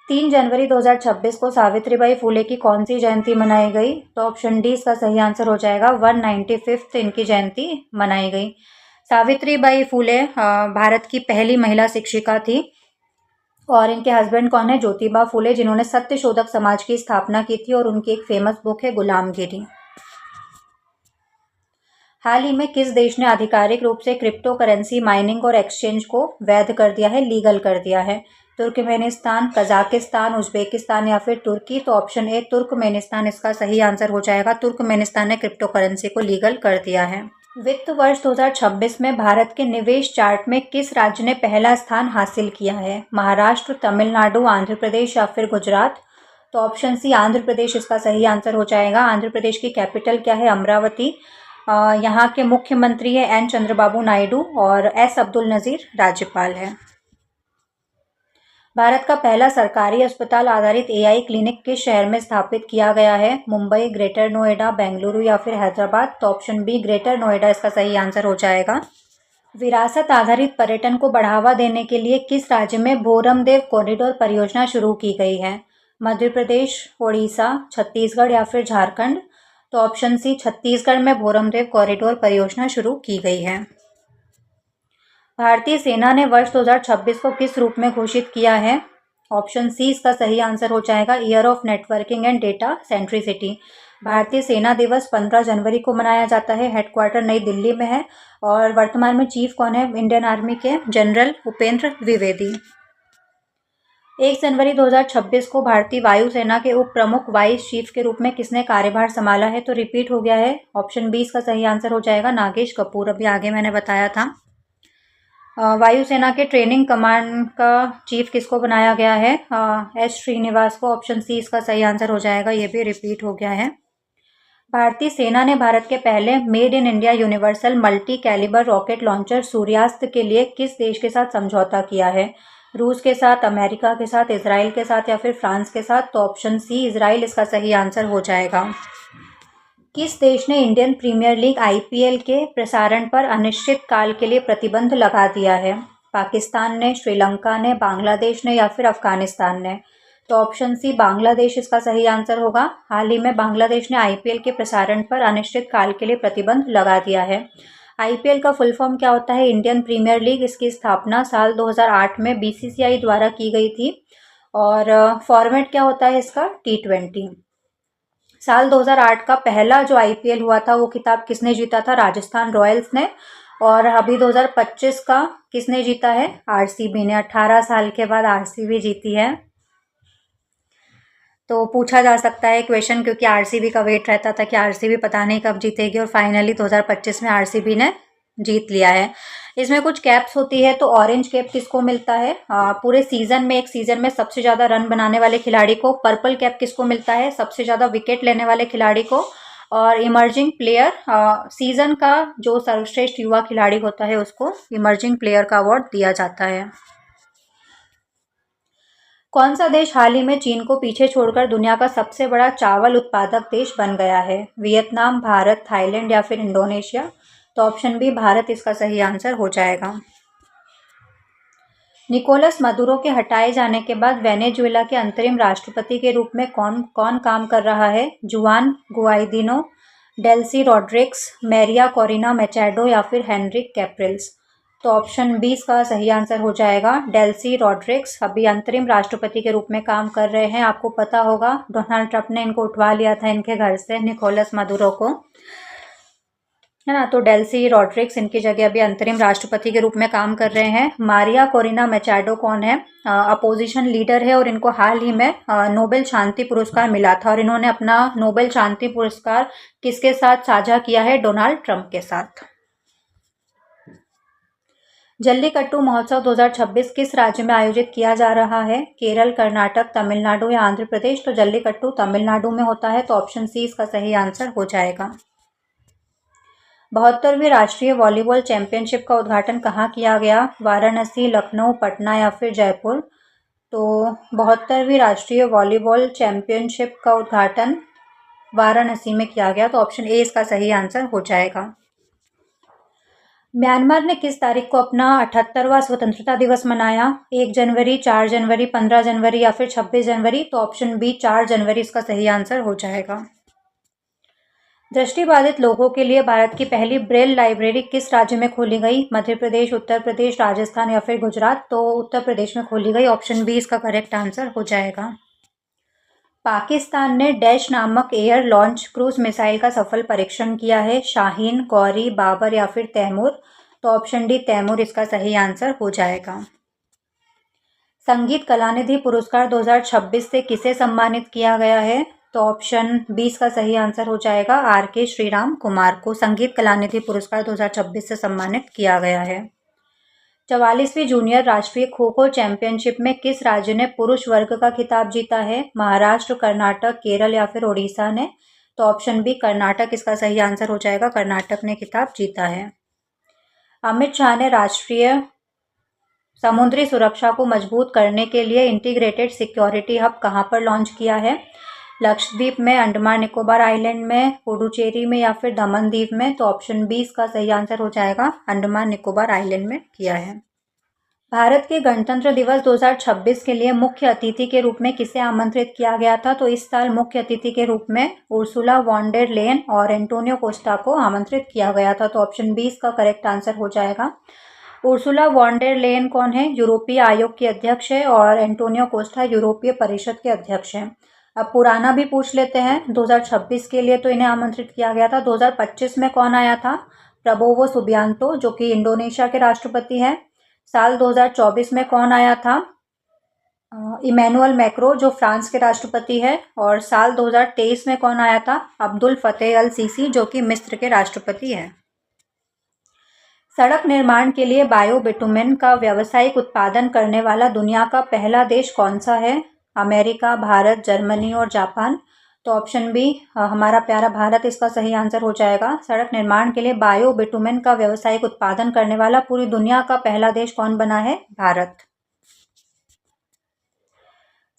3 जनवरी 2026 को सावित्रीबाई फुले की कौन सी जयंती मनाई गई? तो ऑप्शन डी इसका सही आंसर हो जाएगा। 195th इनकी जयंती मनाई गई। सावित्रीबाई फुले भारत की पहली महिला शिक्षिका थी और इनके हस्बैंड कौन है? ज्योतिबा फुले, जिन्होंने सत्यशोधक समाज की स्थापना की थी और उनकी एक फेमस बुक है गुलामगिरी। हाल ही में किस देश ने आधिकारिक रूप से क्रिप्टो करेंसी माइनिंग और एक्सचेंज को वैध कर दिया है, लीगल कर दिया है? तुर्कमेनिस्तान, कजाकिस्तान, उज्बेकिस्तान या फिर तुर्की? तो ऑप्शन ए तुर्कमेनिस्तान इसका सही आंसर हो जाएगा। तुर्कमेनिस्तान ने क्रिप्टो करेंसी को लीगल कर दिया है। वित्त वर्ष 2026 में भारत के निवेश चार्ट में किस राज्य ने पहला स्थान हासिल किया है? महाराष्ट्र, तमिलनाडु, आंध्र प्रदेश या फिर गुजरात? तो ऑप्शन सी आंध्र प्रदेश इसका सही आंसर हो जाएगा। आंध्र प्रदेश की कैपिटल क्या है? अमरावती। यहाँ के मुख्यमंत्री है एन चंद्रबाबू नायडू और एस अब्दुल नज़ीर राज्यपाल है। भारत का पहला सरकारी अस्पताल आधारित एआई क्लिनिक किस शहर में स्थापित किया गया है? मुंबई, ग्रेटर नोएडा, बेंगलुरु या फिर हैदराबाद? तो ऑप्शन बी ग्रेटर नोएडा इसका सही आंसर हो जाएगा। विरासत आधारित पर्यटन को बढ़ावा देने के लिए किस राज्य में भोरमदेव कॉरिडोर परियोजना शुरू की गई है? मध्य प्रदेश, ओडिशा, छत्तीसगढ़ या फिर झारखंड? तो ऑप्शन सी छत्तीसगढ़ में भोरमदेव कॉरिडोर परियोजना शुरू की गई है। भारतीय सेना ने वर्ष 2026 को किस रूप में घोषित किया है? ऑप्शन सी इसका सही आंसर हो जाएगा। Year of networking and data centricity. भारतीय सेना दिवस 15 जनवरी को मनाया जाता है। हेडक्वार्टर नई दिल्ली में है और वर्तमान में चीफ कौन है इंडियन आर्मी के? जनरल उपेंद्र द्विवेदी। 1 जनवरी 2026 को भारतीय वायुसेना के उप प्रमुख वाइस चीफ के रूप में किसने कार्यभार संभाला है? तो रिपीट हो गया है। ऑप्शन बी इसका सही आंसर हो जाएगा। नागेश कपूर, अभी आगे मैंने बताया था। वायुसेना के ट्रेनिंग कमांड का चीफ किसको बनाया गया है? एस श्रीनिवास को। ऑप्शन सी इसका सही आंसर हो जाएगा। ये भी रिपीट हो गया है। भारतीय सेना ने भारत के पहले made in India universal multi calibre rocket launcher Suryastra के लिए किस देश के साथ समझौता किया है? रूस के साथ, अमेरिका के साथ, इजराइल के साथ या फिर फ्रांस के साथ? तो ऑप्शन सी इजराइल इसका सही आंसर हो जाएगा। किस देश ने इंडियन प्रीमियर लीग आईपीएल के प्रसारण पर अनिश्चित काल के लिए प्रतिबंध लगा दिया है? पाकिस्तान ने, श्रीलंका ने, बांग्लादेश ने या फिर अफगानिस्तान ने? तो ऑप्शन सी बांग्लादेश इसका सही आंसर होगा। हाल ही में बांग्लादेश ने आईपीएल के प्रसारण पर अनिश्चित काल के लिए प्रतिबंध लगा दिया है। आईपीएल का फुल फॉर्म क्या होता है? Indian premier league. इसकी स्थापना साल 2008 में बीसीसीआई द्वारा की गई थी और फॉर्मेट क्या होता है इसका? T20। साल 2008 का पहला जो आईपीएल हुआ था वो खिताब किसने जीता था? राजस्थान रॉयल्स ने। और अभी 2025 का किसने जीता है? आरसीबी ने। 18 साल के बाद आरसीबी जीती है। तो पूछा जा सकता है क्वेश्चन, क्योंकि आरसीबी का वेट रहता था कि आरसीबी पता नहीं कब जीतेगी और फाइनली 2025 में आरसीबी ने जीत लिया है। इसमें कुछ कैप्स होती है, तो ऑरेंज कैप किसको मिलता है? पूरे सीजन में, एक सीजन में सबसे ज़्यादा रन बनाने वाले खिलाड़ी को। पर्पल कैप किसको मिलता है? सबसे ज़्यादा विकेट लेने वाले खिलाड़ी को। और इमर्जिंग प्लेयर, सीजन का जो सर्वश्रेष्ठ युवा खिलाड़ी होता है उसको इमर्जिंग प्लेयर का अवार्ड दिया जाता है। कौन सा देश हाल ही में चीन को पीछे छोड़कर दुनिया का सबसे बड़ा चावल उत्पादक देश बन गया है? वियतनाम, भारत, थाईलैंड या फिर इंडोनेशिया? तो ऑप्शन बी भारत इसका सही आंसर हो जाएगा। निकोलस मदुरो के हटाए जाने के बाद वेनेजुएला के अंतरिम राष्ट्रपति के रूप में कौन कौन काम कर रहा है? जुआन गुआइदिनो, डेल्सी रॉड्रिग्स, मैरिया कोरिना मैचेडो या फिर हेनरिक कैप्रिल्स? तो ऑप्शन बी इसका सही आंसर हो जाएगा। डेल्सी रॉड्रिग्स अभी अंतरिम राष्ट्रपति के रूप में काम कर रहे हैं। आपको पता होगा डोनाल्ड ट्रंप ने इनको उठवा लिया था इनके घर से, निकोलस मदुरो को, है ना। तो डेल्सी रॉड्रिग्स इनकी जगह अभी अंतरिम राष्ट्रपति के रूप में काम कर रहे हैं। मारिया कोरिना मैचाडो कौन है? अपोजिशन लीडर है और इनको हाल ही में नोबेल शांति पुरस्कार मिला था और इन्होंने अपना नोबेल शांति पुरस्कार किसके साथ साझा किया है? डोनाल्ड ट्रंप के साथ। जल्लीकट्टू महोत्सव 2026 किस राज्य में आयोजित किया जा रहा है? केरल, कर्नाटक, तमिलनाडु या आंध्र प्रदेश? तो जल्लीकट्टू तमिलनाडु में होता है। तो ऑप्शन सी इसका सही आंसर हो जाएगा। 72वीं राष्ट्रीय वॉलीबॉल चैंपियनशिप का उद्घाटन कहाँ किया गया? वाराणसी, लखनऊ, पटना या फिर जयपुर? तो 72वीं राष्ट्रीय वॉलीबॉल चैंपियनशिप का उद्घाटन वाराणसी में किया गया, तो ऑप्शन ए इसका सही आंसर हो जाएगा। म्यांमार ने किस तारीख को अपना 78वां स्वतंत्रता दिवस मनाया? 1 जनवरी, 4 जनवरी, 15 जनवरी या फिर 26 जनवरी? तो ऑप्शन बी 4 जनवरी इसका सही आंसर हो जाएगा। दृष्टिबाधित लोगों के लिए भारत की पहली ब्रेल लाइब्रेरी किस राज्य में खोली गई? मध्य प्रदेश, उत्तर प्रदेश, राजस्थान या फिर गुजरात? तो उत्तर प्रदेश में खोली गई, ऑप्शन बी इसका करेक्ट आंसर हो जाएगा। पाकिस्तान ने डैश नामक एयर लॉन्च क्रूज मिसाइल का सफल परीक्षण किया है। शाहीन, गौरी, बाबर या फिर तैमूर? तो ऑप्शन डी तैमूर इसका सही आंसर हो जाएगा। संगीत कलानिधि पुरस्कार 2026 से किसे सम्मानित किया गया है? तो ऑप्शन बी इसका सही आंसर हो जाएगा आर के श्रीराम कुमार को संगीत कलानिधि पुरस्कार 2026 से सम्मानित किया गया है। 44वीं जूनियर राष्ट्रीय खो खो चैंपियनशिप में किस राज्य ने पुरुष वर्ग का खिताब जीता है? महाराष्ट्र, कर्नाटक, केरल या फिर ओडिशा ने? तो ऑप्शन बी कर्नाटक इसका सही आंसर हो जाएगा, कर्नाटक ने खिताब जीता है। अमित शाह ने राष्ट्रीय समुद्री सुरक्षा को मजबूत करने के लिए इंटीग्रेटेड सिक्योरिटी हब कहां पर लॉन्च किया है? लक्षद्वीप में, अंडमान निकोबार आइलैंड में, पुडुचेरी में या फिर दमन द्वीप में? तो ऑप्शन बी इसका सही आंसर हो जाएगा, अंडमान निकोबार आइलैंड में किया है। भारत के गणतंत्र दिवस 2026 के लिए मुख्य अतिथि के रूप में किसे आमंत्रित किया गया था? तो इस साल मुख्य अतिथि के रूप में उर्सुला वॉन डेर लेयन और एंटोनियो कोस्टा को आमंत्रित किया गया था, तो ऑप्शन बी इसका करेक्ट आंसर हो जाएगा। उर्सुला वॉन डेर लेयन कौन है? यूरोपीय आयोग की अध्यक्ष है और एंटोनियो कोस्टा यूरोपीय परिषद के अध्यक्ष हैं। अब पुराना भी पूछ लेते हैं। 2026 के लिए तो इन्हें आमंत्रित किया गया था। 2025 में कौन आया था? प्रबोवो सुबियांतो जो कि इंडोनेशिया के राष्ट्रपति हैं। साल 2024 में कौन आया था? इमैनुअल मैक्रो जो फ्रांस के राष्ट्रपति है। और साल 2023 में कौन आया था? अब्दुल फतेह अल सीसी जो कि मिस्र के राष्ट्रपति हैं। सड़क निर्माण के लिए बायो बिटुमेन का व्यावसायिक उत्पादन करने वाला दुनिया का पहला देश कौन सा है? अमेरिका, भारत, जर्मनी और जापान? तो ऑप्शन बी हमारा प्यारा भारत इसका सही आंसर हो जाएगा। सड़क निर्माण के लिए बायो बिटुमेन का व्यावसायिक उत्पादन करने वाला पूरी दुनिया का पहला देश कौन बना है? भारत।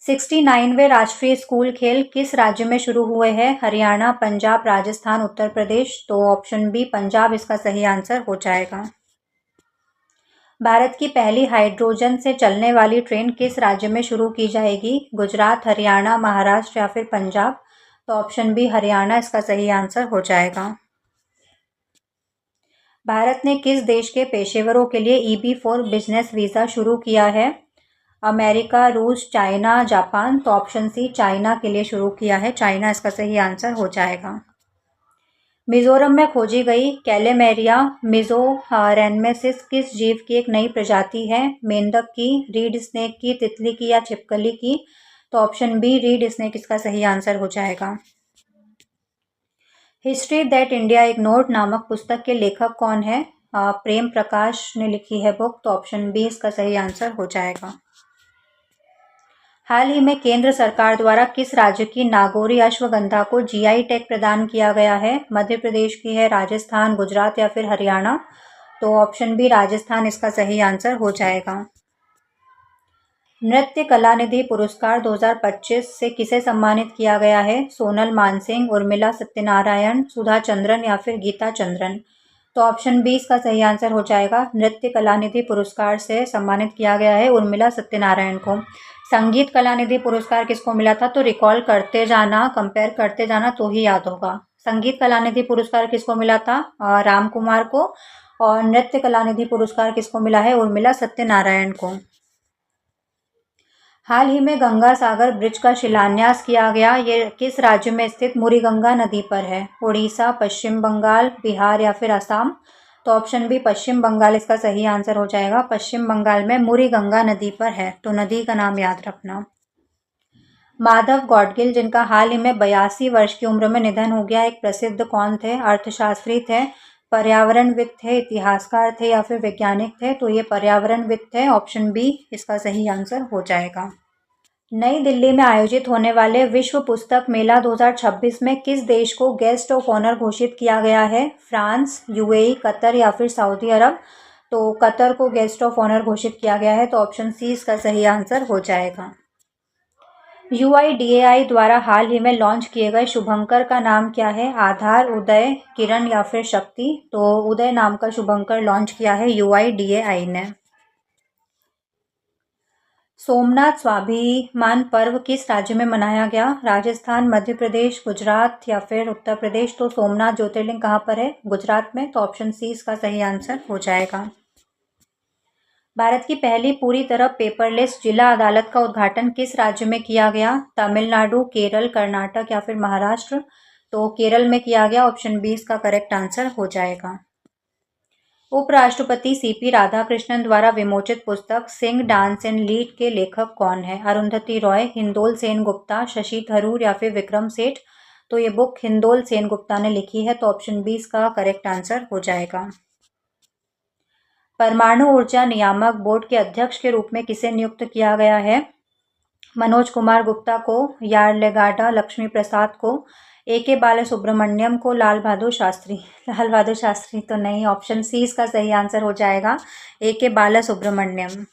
69वें राष्ट्रीय स्कूल खेल किस राज्य में शुरू हुए हैं? हरियाणा, पंजाब, राजस्थान, उत्तर प्रदेश? तो ऑप्शन बी पंजाब इसका सही आंसर हो जाएगा। भारत की पहली हाइड्रोजन से चलने वाली ट्रेन किस राज्य में शुरू की जाएगी? गुजरात, हरियाणा, महाराष्ट्र या फिर पंजाब? तो ऑप्शन बी हरियाणा इसका सही आंसर हो जाएगा। भारत ने किस देश के पेशेवरों के लिए EB फॉर बिजनेस वीज़ा शुरू किया है? अमेरिका, रूस, चाइना, जापान? तो ऑप्शन सी चाइना के लिए शुरू किया है, चाइना इसका सही आंसर हो जाएगा। मिजोरम में खोजी गई कैलेमेरिया मिजोरेन्मेसिस किस जीव की एक नई प्रजाति है? मेंढक की, रीड स्नेक की, तितली की या छिपकली की? तो ऑप्शन बी रीड स्नेक इसका सही आंसर हो जाएगा। हिस्ट्री दैट इंडिया इग्नोर्ड नामक पुस्तक के लेखक कौन है? प्रेम प्रकाश ने लिखी है बुक, तो ऑप्शन बी इसका सही आंसर हो जाएगा। हाल ही में केंद्र सरकार द्वारा किस राज्य की नागौरी अश्वगंधा को GI टैग प्रदान किया गया है? मध्य प्रदेश की है, राजस्थान, गुजरात या फिर हरियाणा? तो ऑप्शन बी राजस्थान इसका सही आंसर हो जाएगा। नृत्य कलानिधि पुरस्कार 2025 से किसे सम्मानित किया गया है? सोनल मानसिंह, उर्मिला सत्यनारायण, सुधा चंद्रन या फिर गीता चंद्रन? तो ऑप्शन बी इसका सही आंसर हो जाएगा। नृत्य कलानिधि पुरस्कार से सम्मानित किया गया है उर्मिला सत्यनारायण को। संगीत कलानिधि पुरस्कार किसको मिला था? तो रिकॉल करते जाना, कंपेयर करते जाना तो ही याद होगा। संगीत कलानिधि पुरस्कार किसको मिला था? राम कुमार को। और नृत्य कलानिधि पुरस्कार किसको मिला है? उर्मिला सत्यनारायण को। हाल ही में गंगा सागर ब्रिज का शिलान्यास किया गया, ये किस राज्य में स्थित मुरीगंगा नदी पर है? उड़ीसा, पश्चिम बंगाल, बिहार या फिर असम? तो ऑप्शन बी पश्चिम बंगाल इसका सही आंसर हो जाएगा। पश्चिम बंगाल में मुरीगंगा नदी पर है, तो नदी का नाम याद रखना। माधव गॉडगिल जिनका हाल ही में 82 वर्ष की उम्र में निधन हो गया, एक प्रसिद्ध कौन थे? अर्थशास्त्री थे, पर्यावरणविद थे, इतिहासकार थे या फिर वैज्ञानिक थे? तो ये पर्यावरणविद थे, ऑप्शन बी इसका सही आंसर हो जाएगा। नई दिल्ली में आयोजित होने वाले विश्व पुस्तक मेला 2026 में किस देश को गेस्ट ऑफ ऑनर घोषित किया गया है? फ्रांस, UAE, कतर या फिर सऊदी अरब? तो कतर को गेस्ट ऑफ ऑनर घोषित किया गया है, तो ऑप्शन सी इसका सही आंसर हो जाएगा। UIDAI द्वारा हाल ही में लॉन्च किए गए शुभंकर का नाम क्या है? आधार, उदय, किरण या फिर शक्ति? तो उदय नाम का शुभंकर लॉन्च किया है UIDAI ने। सोमनाथ स्वाभिमान पर्व किस राज्य में मनाया गया? राजस्थान, मध्य प्रदेश, गुजरात या फिर उत्तर प्रदेश? तो सोमनाथ ज्योतिर्लिंग कहाँ पर है? गुजरात में। तो ऑप्शन सी इसका सही आंसर हो जाएगा। भारत की पहली पूरी तरह पेपरलेस जिला अदालत का उद्घाटन किस राज्य में किया गया? तमिलनाडु, केरल, कर्नाटक या फिर महाराष्ट्र? तो केरल में किया गया। ऑप्शन बी इसका करेक्ट आंसर हो जाएगा। उपराष्ट्रपति CP राधाकृष्णन द्वारा विमोचित पुस्तक सिंग डांस एंड लीड के लेखक कौन है? अरुंधति रॉय, हिंदोल सेन गुप्ता, शशि थरूर या फिर विक्रम सेठ? तो ये बुक हिंदोल सेन गुप्ता ने लिखी है। तो ऑप्शन बी इसका करेक्ट आंसर हो जाएगा। परमाणु ऊर्जा नियामक बोर्ड के अध्यक्ष के रूप में किसे नियुक्त किया गया है? मनोज कुमार गुप्ता को, यार्लेगाडा लक्ष्मी प्रसाद को, AK बालासुब्रमण्यम को, लाल बहादुर शास्त्री? लाल बहादुर शास्त्री तो नहीं। ऑप्शन सी इसका सही आंसर हो जाएगा, AK बालासुब्रमण्यम।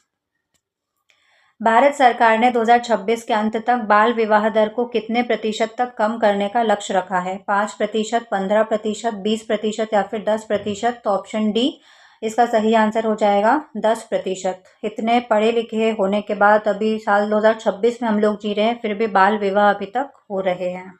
भारत सरकार ने 2026 के अंत तक बाल विवाह दर को कितने प्रतिशत तक कम करने का लक्ष्य रखा है? 5%, 15%, 20% या फिर 10%? तो ऑप्शन डी इसका सही आंसर हो जाएगा, 10%। इतने पढ़े लिखे होने के बाद अभी साल 2026 में हम लोग जी रहे हैं, फिर भी बाल विवाह अभी तक हो रहे हैं।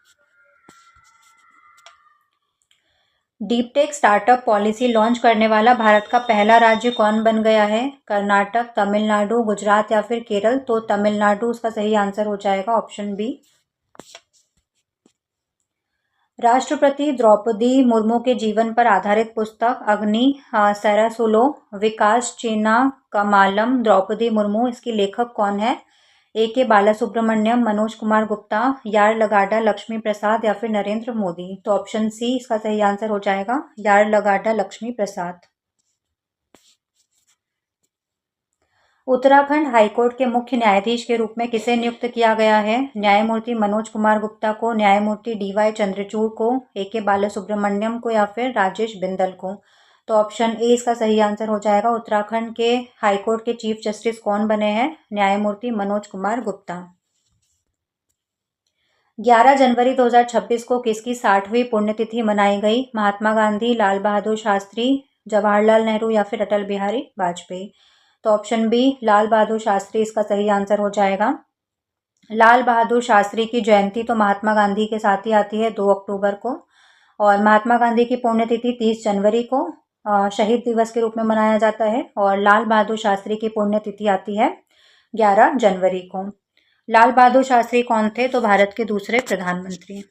Deep tech startup policy launch करने वाला भारत का पहला राज्य कौन बन गया है? कर्नाटक, तमिलनाडु, गुजरात या फिर केरल? तो तमिलनाडु उसका सही आंसर हो जाएगा, ऑप्शन बी। राष्ट्रपति द्रौपदी मुर्मू के जीवन पर आधारित पुस्तक अग्नि सैरासुलो, विकास चीना कमालम, द्रौपदी मुर्मू, इसकी लेखक कौन है? AK बालासुब्रमण्यम, मनोज कुमार गुप्ता, यार्लगाडा लक्ष्मी प्रसाद या फिर नरेंद्र मोदी? तो ऑप्शन सी इसका सही आंसर हो जाएगा, यार्लगाडा लक्ष्मी प्रसाद। उत्तराखंड हाईकोर्ट के मुख्य न्यायाधीश के रूप में किसे नियुक्त किया गया है? न्यायमूर्ति मनोज कुमार गुप्ता को, न्यायमूर्ति DY चंद्रचूड़ को, AK बालासुब्रमण्यम को या फिर राजेश बिंदल को? तो ऑप्शन ए इसका सही आंसर हो जाएगा। उत्तराखंड के हाईकोर्ट के चीफ जस्टिस कौन बने हैं? न्यायमूर्ति मनोज कुमार गुप्ता। 11 जनवरी 2026 को किसकी 60वीं पुण्यतिथि मनाई गई? महात्मा गांधी, लाल बहादुर शास्त्री, जवाहरलाल नेहरू या फिर अटल बिहारी वाजपेयी? तो ऑप्शन बी लाल बहादुर शास्त्री इसका सही आंसर हो जाएगा। लाल बहादुर शास्त्री की जयंती तो महात्मा गांधी के साथ ही आती है 2 अक्टूबर को, और महात्मा गांधी की पुण्यतिथि 30 जनवरी को शहीद दिवस के रूप में मनाया जाता है, और लाल बहादुर शास्त्री की पुण्यतिथि आती है 11 जनवरी को। लाल बहादुर शास्त्री कौन थे? तो भारत के दूसरे प्रधानमंत्री।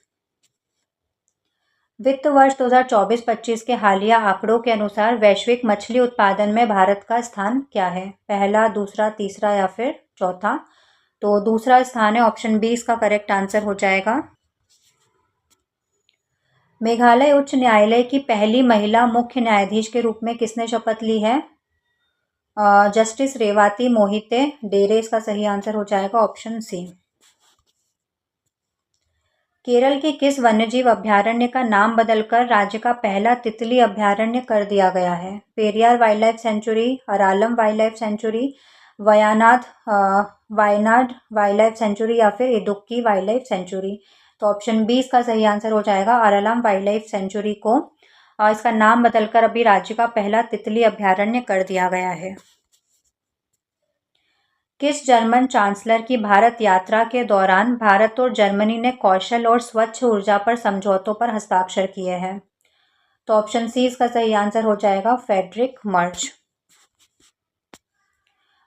वित्त वर्ष 2024-25 के हालिया आंकड़ों के अनुसार वैश्विक मछली उत्पादन में भारत का स्थान क्या है? पहला, दूसरा, तीसरा या फिर चौथा? तो दूसरा स्थान है। ऑप्शन बी इसका करेक्ट आंसर हो जाएगा। मेघालय उच्च न्यायालय की पहली महिला मुख्य न्यायाधीश के रूप में किसने शपथ ली है? जस्टिस रेवाती मोहिते डेरे इसका सही आंसर हो जाएगा, ऑप्शन सी। केरल के किस वन्यजीव अभयारण्य का नाम बदलकर राज्य का पहला तितली अभयारण्य कर दिया गया है? Periyar wildlife sanctuary, Aralam wildlife sanctuary, Wayanad wildlife sanctuary या फिर इडुक्की वाइल्ड लाइफ सेंचुरी? तो ऑप्शन बी इसका सही आंसर हो जाएगा। अरालम वाइल्ड लाइफ सेंचुरी को इसका नाम बदलकर अभी राज्य का पहला तितली अभयारण्य कर दिया गया है। किस जर्मन चांसलर की भारत यात्रा के दौरान भारत और जर्मनी ने कौशल और स्वच्छ ऊर्जा पर समझौतों पर हस्ताक्षर किए हैं? तो ऑप्शन सी इसका सही आंसर हो जाएगा, फ्रेडरिक मर्ज।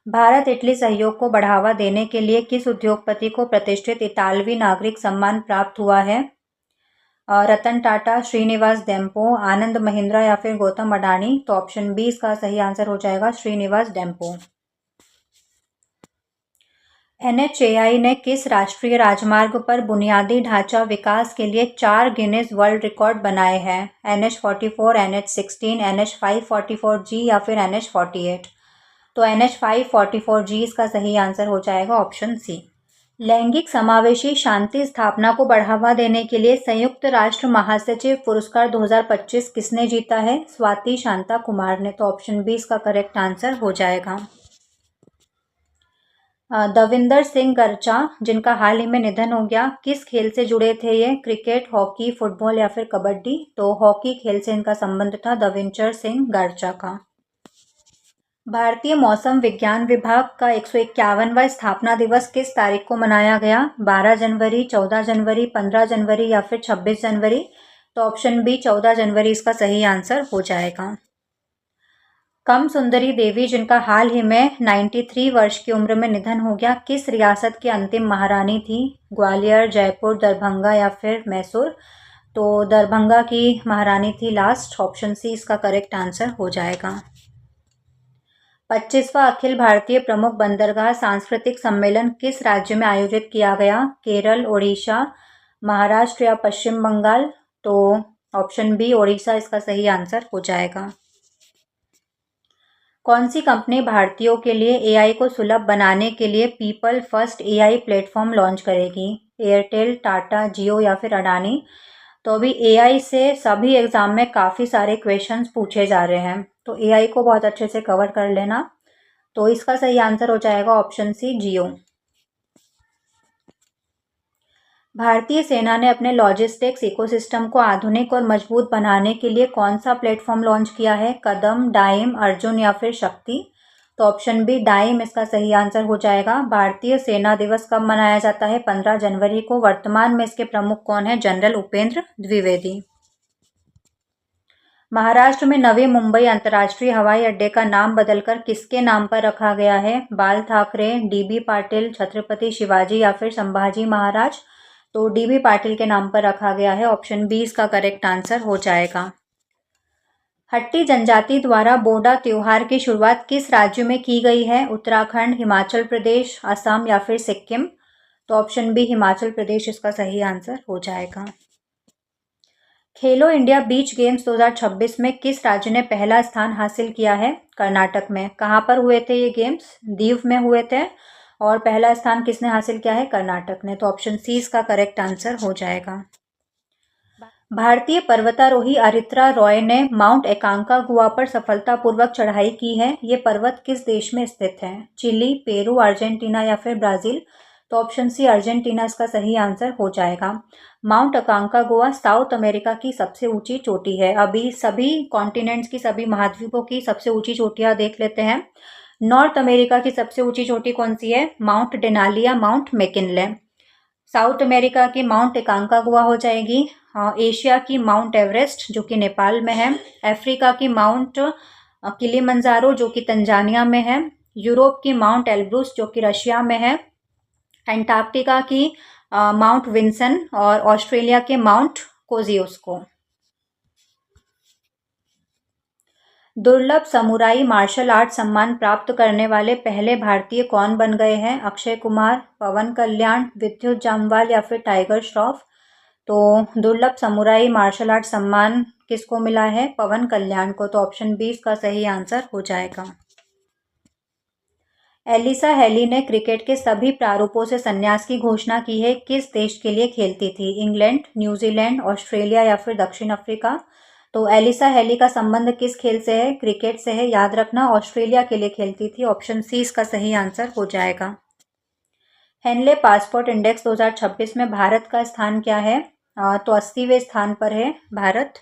भारत इटली सहयोग को बढ़ावा देने के लिए किस उद्योगपति को प्रतिष्ठित इतालवी नागरिक सम्मान प्राप्त हुआ है? रतन टाटा, श्रीनिवास डेम्पो, आनंद महिंद्रा या फिर गौतम अडानी? तो ऑप्शन बी इसका सही आंसर हो जाएगा, श्रीनिवास डेम्पो। NHAI ने किस राष्ट्रीय राजमार्ग पर बुनियादी ढांचा विकास के लिए 4 गिनीज वर्ल्ड रिकॉर्ड बनाए हैं? NH44, NH16, NH544G या फिर NH48? तो NH544G इसका सही आंसर हो जाएगा, ऑप्शन सी। लैंगिक समावेशी शांति स्थापना को बढ़ावा देने के लिए संयुक्त राष्ट्र महासचिव पुरस्कार 2025 किसने जीता है? स्वाति शांता कुमार ने। तो ऑप्शन बी इसका करेक्ट आंसर हो जाएगा। दविंदर सिंह गर्चा, जिनका हाल ही में निधन हो गया, किस खेल से जुड़े थे ये? क्रिकेट, हॉकी, फुटबॉल या फिर कबड्डी? तो हॉकी खेल से इनका संबंध था दविंदर सिंह गर्चा का। भारतीय मौसम विज्ञान विभाग का 151वां स्थापना दिवस किस तारीख को मनाया गया? 12 जनवरी, 14 जनवरी, 15 जनवरी या फिर 26 जनवरी? तो ऑप्शन बी 14 जनवरी इसका सही आंसर हो जाएगा। कम सुंदरी देवी, जिनका हाल ही में 93 वर्ष की उम्र में निधन हो गया, किस रियासत की अंतिम महारानी थी? ग्वालियर, जयपुर, दरभंगा या फिर मैसूर? तो दरभंगा की महारानी थी लास्ट, ऑप्शन सी इसका करेक्ट आंसर हो जाएगा। 25वां अखिल भारतीय प्रमुख बंदरगाह सांस्कृतिक सम्मेलन किस राज्य में आयोजित किया गया? केरल, ओडिशा, महाराष्ट्र या पश्चिम बंगाल? तो ऑप्शन बी ओडिशा इसका सही आंसर हो जाएगा। कौन सी कंपनी भारतीयों के लिए एआई को सुलभ बनाने के लिए people first AI platform launch करेगी? एयरटेल, टाटा, जियो या फिर अडानी? तो अभी एआई से सभी एग्जाम में काफ़ी सारे क्वेश्चंस पूछे जा रहे हैं, तो एआई को बहुत अच्छे से कवर कर लेना। तो इसका सही आंसर हो जाएगा ऑप्शन सी जियो। भारतीय सेना ने अपने लॉजिस्टिक्स इकोसिस्टम को आधुनिक और मजबूत बनाने के लिए कौन सा प्लेटफॉर्म लॉन्च किया है? कदम, डाइम, अर्जुन या फिर शक्ति? तो ऑप्शन बी डाइम इसका सही आंसर हो जाएगा। भारतीय सेना दिवस कब मनाया जाता है? 15 जनवरी को। वर्तमान में इसके प्रमुख कौन है? जनरल उपेंद्र द्विवेदी। महाराष्ट्र में नवी मुंबई अंतर्राष्ट्रीय हवाई अड्डे का नाम बदलकर किसके नाम पर रखा गया है? बाल ठाकरे, डीबी पाटिल, छत्रपति शिवाजी या फिर संभाजी महाराज? तो डीबी पाटिल के नाम पर रखा गया है, ऑप्शन बी इसका करेक्ट आंसर हो जाएगा। हट्टी जनजाति द्वारा बोडा त्योहार की शुरुआत किस राज्य में की गई है? उत्तराखंड, हिमाचल प्रदेश, असम या फिर सिक्किम? तो ऑप्शन बी हिमाचल प्रदेश इसका सही आंसर हो जाएगा। खेलो इंडिया बीच गेम्स 2026 में किस राज्य ने पहला स्थान हासिल किया है? कर्नाटक में। कहाँ पर हुए थे ये गेम्स? दीव में हुए थे। और पहला स्थान किसने हासिल किया है? कर्नाटक ने। तो ऑप्शन सी इसका करेक्ट आंसर हो जाएगा। भारतीय पर्वतारोही अरित्रा रॉय ने माउंट एकांका गुआ पर सफलतापूर्वक चढ़ाई की है। ये पर्वत किस देश में स्थित है? चिली, पेरू, अर्जेंटीना या फिर ब्राजील? तो ऑप्शन सी अर्जेंटीना इसका सही आंसर हो जाएगा। माउंट अकांकागुआ साउथ अमेरिका की सबसे ऊंची चोटी है। अभी सभी कॉन्टिनेंट्स की, सभी महाद्वीपों की सबसे ऊंची चोटियां देख लेते हैं। नॉर्थ अमेरिका की सबसे ऊंची चोटी कौन सी है? माउंट डेनाली या माउंट मैकिनले। साउथ अमेरिका की माउंट एकांकागुआ हो जाएगी। एशिया की माउंट एवरेस्ट जो कि नेपाल में है। अफ्रीका की माउंट किलिमंजारो जो कि तंजानिया में है। यूरोप की माउंट एल्ब्रूस जो कि रशिया में है। एंटार्क्टिका की माउंट विंसन और ऑस्ट्रेलिया के माउंट कोजियोस्को। दुर्लभ समुराई मार्शल आर्ट सम्मान प्राप्त करने वाले पहले भारतीय कौन बन गए हैं? अक्षय कुमार, पवन कल्याण, विद्युत जामवाल या फिर टाइगर श्रॉफ? तो दुर्लभ समुराई मार्शल आर्ट सम्मान किसको मिला है? पवन कल्याण को। तो ऑप्शन बी इसका सही आंसर हो जाएगा। एलिसा हेली ने क्रिकेट के सभी प्रारूपों से संन्यास की घोषणा की है। किस देश के लिए खेलती थी? इंग्लैंड, न्यूजीलैंड, ऑस्ट्रेलिया या फिर दक्षिण अफ्रीका? तो एलिसा हेली का संबंध किस खेल से है? क्रिकेट से है। याद रखना ऑस्ट्रेलिया के लिए खेलती थी, ऑप्शन सी इसका सही आंसर हो जाएगा। हेनले पासपोर्ट इंडेक्स 2026 में भारत का स्थान क्या है? तो 80वें स्थान पर है भारत।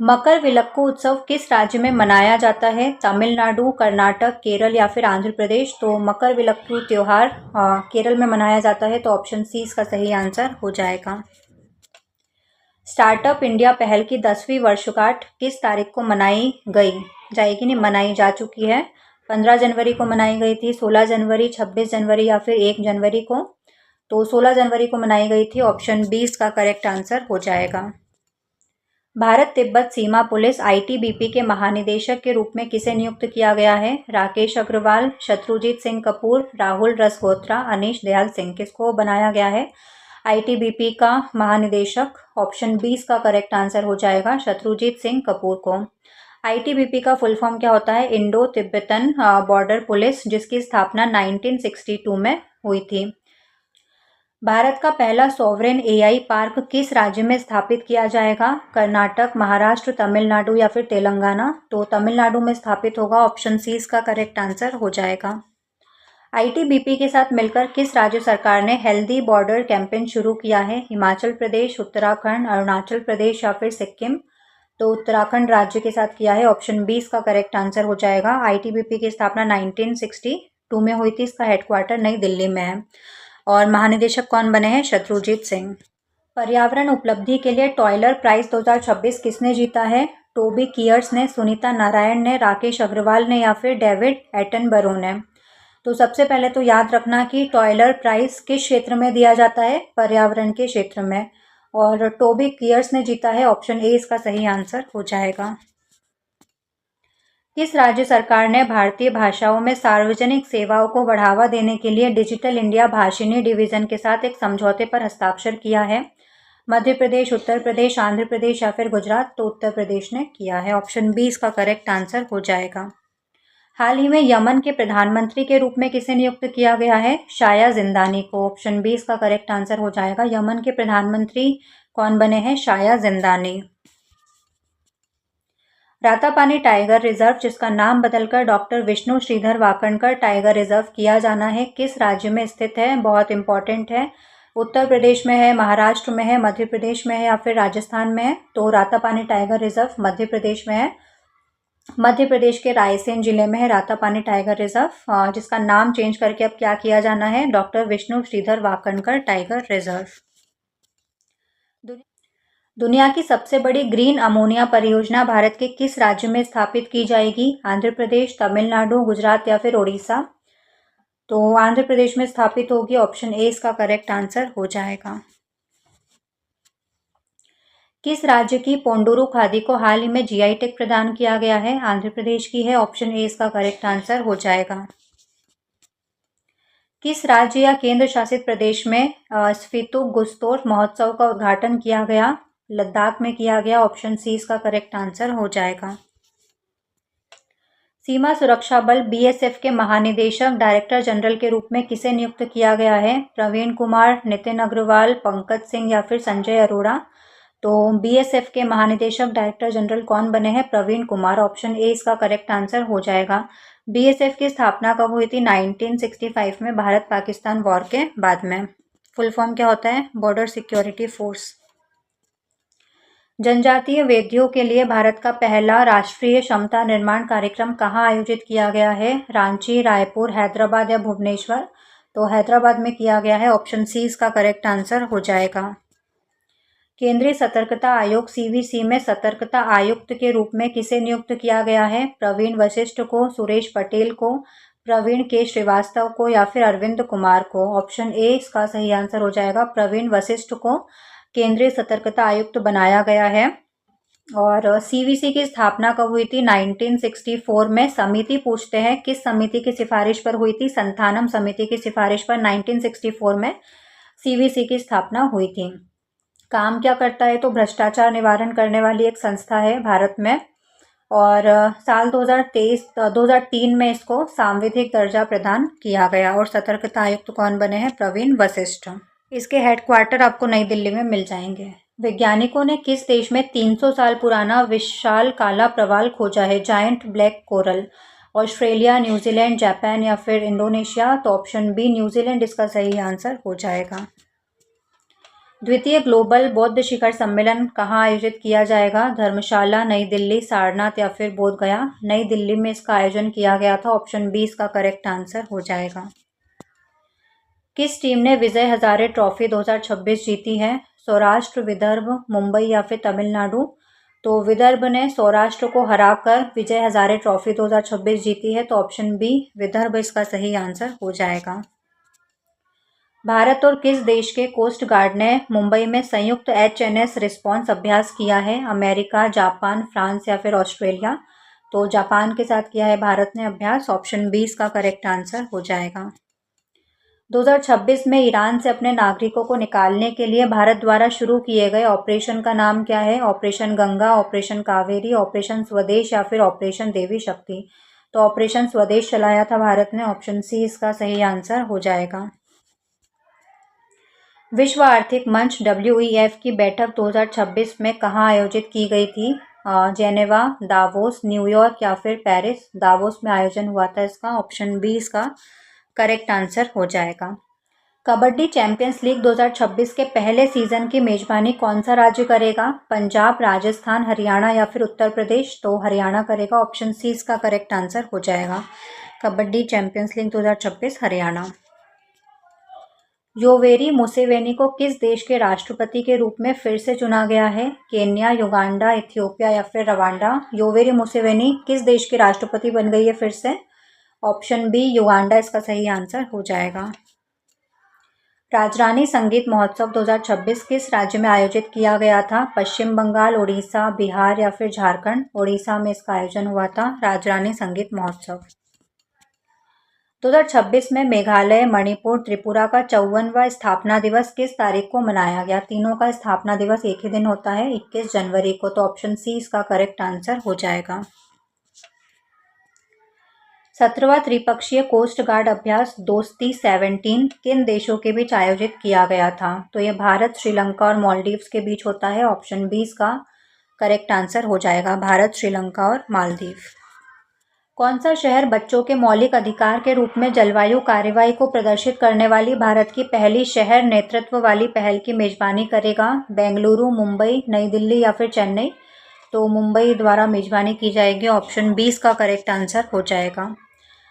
मकर विलक्कू उत्सव किस राज्य में मनाया जाता है? तमिलनाडु, कर्नाटक, केरल या फिर आंध्र प्रदेश? तो मकर विलक्कू त्योहार केरल में मनाया जाता है, तो ऑप्शन सी इसका सही आंसर हो जाएगा। स्टार्टअप इंडिया पहल की 10वीं वर्षगांठ किस तारीख को मनाई जाएगी? नहीं, मनाई जा चुकी है। 15 जनवरी को मनाई गई थी, 16 जनवरी, 26 जनवरी या फिर 1 जनवरी को? तो 16 जनवरी को मनाई गई थी, ऑप्शन बी इसका करेक्ट आंसर हो जाएगा। भारत तिब्बत सीमा पुलिस आईटीबीपी के महानिदेशक के रूप में किसे नियुक्त किया गया है? राकेश अग्रवाल, शत्रुजीत सिंह कपूर, राहुल रसगोत्रा, अनीश दयाल सिंह? किसको बनाया गया है आईटीबीपी का महानिदेशक? ऑप्शन बी इसका करेक्ट आंसर हो जाएगा, शत्रुजीत सिंह कपूर को। आईटीबीपी का फुल फॉर्म क्या होता है? इंडो तिब्बतन बॉर्डर पुलिस, जिसकी स्थापना 1962 में हुई थी। भारत का पहला सॉवरेन एआई पार्क किस राज्य में स्थापित किया जाएगा? कर्नाटक, महाराष्ट्र, तमिलनाडु या फिर तेलंगाना? तो तमिलनाडु में स्थापित होगा। ऑप्शन सी इसका करेक्ट आंसर हो जाएगा। आईटीबीपी के साथ मिलकर किस राज्य सरकार ने हेल्दी बॉर्डर कैंपेन शुरू किया है? हिमाचल प्रदेश, उत्तराखंड, अरुणाचल प्रदेश या फिर सिक्किम? तो उत्तराखंड राज्य के साथ किया है। ऑप्शन बी इसका करेक्ट आंसर हो जाएगा। आईटीबीपी की स्थापना 1962 में हुई थी। इसका हेडक्वार्टर नई दिल्ली में है। और महानिदेशक कौन बने हैं? शत्रुजीत सिंह। पर्यावरण उपलब्धि के लिए टॉयलर प्राइज 2026 किसने जीता है? टोबी कियर्स ने, सुनीता नारायण ने, राकेश अग्रवाल ने या फिर डेविड एटनबरो ने? तो सबसे पहले तो याद रखना कि टॉयलर प्राइज किस क्षेत्र में दिया जाता है? पर्यावरण के क्षेत्र में। और टोबी कियर्स ने जीता है। ऑप्शन ए इसका सही आंसर हो जाएगा। किस राज्य सरकार ने भारतीय भाषाओं में सार्वजनिक सेवाओं को बढ़ावा देने के लिए डिजिटल इंडिया भाषिणी डिवीजन के साथ एक समझौते पर हस्ताक्षर किया है? मध्य प्रदेश, उत्तर प्रदेश, आंध्र प्रदेश या फिर गुजरात? तो उत्तर प्रदेश ने किया है। ऑप्शन बी इसका करेक्ट आंसर हो जाएगा। हाल ही में यमन के प्रधानमंत्री के रूप में किसे नियुक्त किया गया है? शाया जिंदानी को। ऑप्शन बी इसका करेक्ट आंसर हो जाएगा। यमन के प्रधानमंत्री कौन बने हैं? शाया जिंदानी। रातापानी टाइगर रिजर्व, जिसका नाम बदलकर doctor Vishnu Shridhar Wakankar tiger reserve किया जाना है, किस राज्य में स्थित है? बहुत इंपॉर्टेंट है। उत्तर प्रदेश में है, महाराष्ट्र में है, मध्य प्रदेश में है या फिर राजस्थान में है? तो रातापानी टाइगर रिजर्व मध्य प्रदेश में है। मध्य प्रदेश के रायसेन जिले में है रातापानी टाइगर रिजर्व, जिसका नाम चेंज करके अब क्या किया जाना है? Doctor Vishnu Shridhar Wakankar tiger reserve. दुनिया की सबसे बड़ी ग्रीन अमोनिया परियोजना भारत के किस राज्य में स्थापित की जाएगी? आंध्र प्रदेश, तमिलनाडु, गुजरात या फिर ओडिशा? तो आंध्र प्रदेश में स्थापित होगी। ऑप्शन ए इसका करेक्ट आंसर हो जाएगा। किस राज्य की पोंडुरु खादी को हाल ही में जीआई टैग प्रदान किया गया है? आंध्र प्रदेश की है। ऑप्शन ए इसका करेक्ट आंसर हो जाएगा। किस राज्य या केंद्र शासित प्रदेश में स्फीतु गुस्तोर महोत्सव का उद्घाटन किया गया? लद्दाख में किया गया। ऑप्शन सी इसका करेक्ट आंसर हो जाएगा। सीमा सुरक्षा बल बीएसएफ के महानिदेशक डायरेक्टर जनरल के रूप में किसे नियुक्त किया गया है? प्रवीण कुमार, नितिन अग्रवाल, पंकज सिंह या फिर संजय अरोड़ा? तो बीएसएफ के महानिदेशक डायरेक्टर जनरल कौन बने हैं? प्रवीण कुमार। ऑप्शन ए इसका करेक्ट आंसर हो जाएगा। बीएसएफ की स्थापना कब हुई थी? 1965 में, भारत पाकिस्तान वॉर के बाद में। फुल फॉर्म क्या होता है? Border security force. जनजातीय वेदियों के लिए भारत का पहला राष्ट्रीय क्षमता निर्माण कार्यक्रम कहाँ आयोजित किया गया है? रांची, रायपुर, हैदराबाद या भुवनेश्वर? तो हैदराबाद में किया गया है। ऑप्शन सी इसका करेक्ट आंसर हो जाएगा। केंद्रीय सतर्कता आयोग सीवीसी में सतर्कता आयुक्त के रूप में किसे नियुक्त किया गया है? प्रवीण वशिष्ठ को, सुरेश पटेल को, प्रवीण के श्रीवास्तव को या फिर अरविंद कुमार को? ऑप्शन ए इसका सही आंसर हो जाएगा। प्रवीण वशिष्ठ को केंद्रीय सतर्कता आयुक्त बनाया गया है। और सीवीसी की स्थापना कब हुई थी? 1964 में। समिति पूछते हैं किस समिति की सिफारिश पर हुई थी? संथानम समिति की सिफारिश पर 1964 में सीवीसी की स्थापना हुई थी। काम क्या करता है? तो भ्रष्टाचार निवारण करने वाली एक संस्था है भारत में। और साल 2003 में इसको सांविधिक दर्जा प्रदान किया गया। और सतर्कता आयुक्त कौन बने हैं? प्रवीण वशिष्ठ। इसके हेडक्वार्टर आपको नई दिल्ली में मिल जाएंगे। वैज्ञानिकों ने किस देश में 300 साल पुराना विशाल काला प्रवाल खोजा है? Giant black coral. Australia, New Zealand, Japan या फिर इंडोनेशिया? तो ऑप्शन बी न्यूजीलैंड इसका सही आंसर हो जाएगा। द्वितीय ग्लोबल बौद्ध शिखर सम्मेलन कहाँ आयोजित किया जाएगा? धर्मशाला, नई दिल्ली, सारनाथ या फिर बोध गया? नई दिल्ली में इसका आयोजन किया गया था। ऑप्शन बी इसका करेक्ट आंसर हो जाएगा। किस टीम ने विजय हजारे ट्रॉफी 2026 जीती है? सौराष्ट्र, विदर्भ, मुंबई या फिर तमिलनाडु? तो विदर्भ ने सौराष्ट्र को हराकर विजय हजारे ट्रॉफी 2026 जीती है। तो ऑप्शन बी विदर्भ इसका सही आंसर हो जाएगा। भारत और किस देश के कोस्ट गार्ड ने मुंबई में संयुक्त HNS रिस्पॉन्स अभ्यास किया है? अमेरिका, जापान, फ्रांस या फिर ऑस्ट्रेलिया? तो जापान के साथ किया है भारत ने अभ्यास। ऑप्शन बी इसका करेक्ट आंसर हो जाएगा। 2026 में ईरान से अपने नागरिकों को निकालने के लिए भारत द्वारा शुरू किए गए ऑपरेशन का नाम क्या है? Operation Ganga, operation Kaveri, operation स्वदेश या फिर ऑपरेशन देवी शक्ति? तो ऑपरेशन स्वदेश चलाया था भारत ने। ऑप्शन सी इसका सही आंसर हो जाएगा। विश्व आर्थिक मंच WEF की बैठक 2026 में कहाँ आयोजित की गई थी? जेनेवा, दावोस, न्यूयॉर्क या फिर पेरिस? दावोस में आयोजन हुआ था इसका। ऑप्शन बी इसका करेक्ट आंसर हो जाएगा। कबड्डी चैंपियंस लीग 2026 के पहले सीजन की मेजबानी कौन सा राज्य करेगा? पंजाब, राजस्थान, हरियाणा या फिर उत्तर प्रदेश? तो हरियाणा करेगा। ऑप्शन सी इसका करेक्ट आंसर हो जाएगा। Kabaddi champions league 2026 Haryana. Yoweri Museveni को किस देश के राष्ट्रपति के रूप में फिर से चुना गया है? केन्या, युगांडा, इथियोपिया या फिर रवांडा? योवेरी मुसेवेनी किस देश की राष्ट्रपति बन गई है फिर से? ऑप्शन बी युगांडा इसका सही आंसर हो जाएगा। राजरानी संगीत महोत्सव 2026 किस राज्य में आयोजित किया गया था? पश्चिम बंगाल, उड़ीसा, बिहार या फिर झारखंड? उड़ीसा में इसका आयोजन हुआ था राजरानी संगीत महोत्सव। 2026 में मेघालय, मणिपुर, त्रिपुरा का 54वां स्थापना दिवस किस तारीख को मनाया गया? तीनों का स्थापना दिवस एक ही दिन होता है, 21 जनवरी को। तो ऑप्शन सी इसका करेक्ट आंसर हो जाएगा। 17वां त्रिपक्षीय कोस्ट गार्ड अभ्यास दोस्ती 17 किन देशों के बीच आयोजित किया गया था? तो यह भारत, श्रीलंका और मालदीव्स के बीच होता है। ऑप्शन बी इसका करेक्ट आंसर हो जाएगा। भारत, श्रीलंका और मालदीव। कौन सा शहर बच्चों के मौलिक अधिकार के रूप में जलवायु कार्रवाई को प्रदर्शित करने वाली भारत की पहली शहर नेतृत्व वाली पहल की मेजबानी करेगा? बेंगलुरु, मुंबई, नई दिल्ली या फिर चेन्नई? तो मुंबई द्वारा मेजबानी की जाएगी। ऑप्शन बी इसका करेक्ट आंसर हो जाएगा।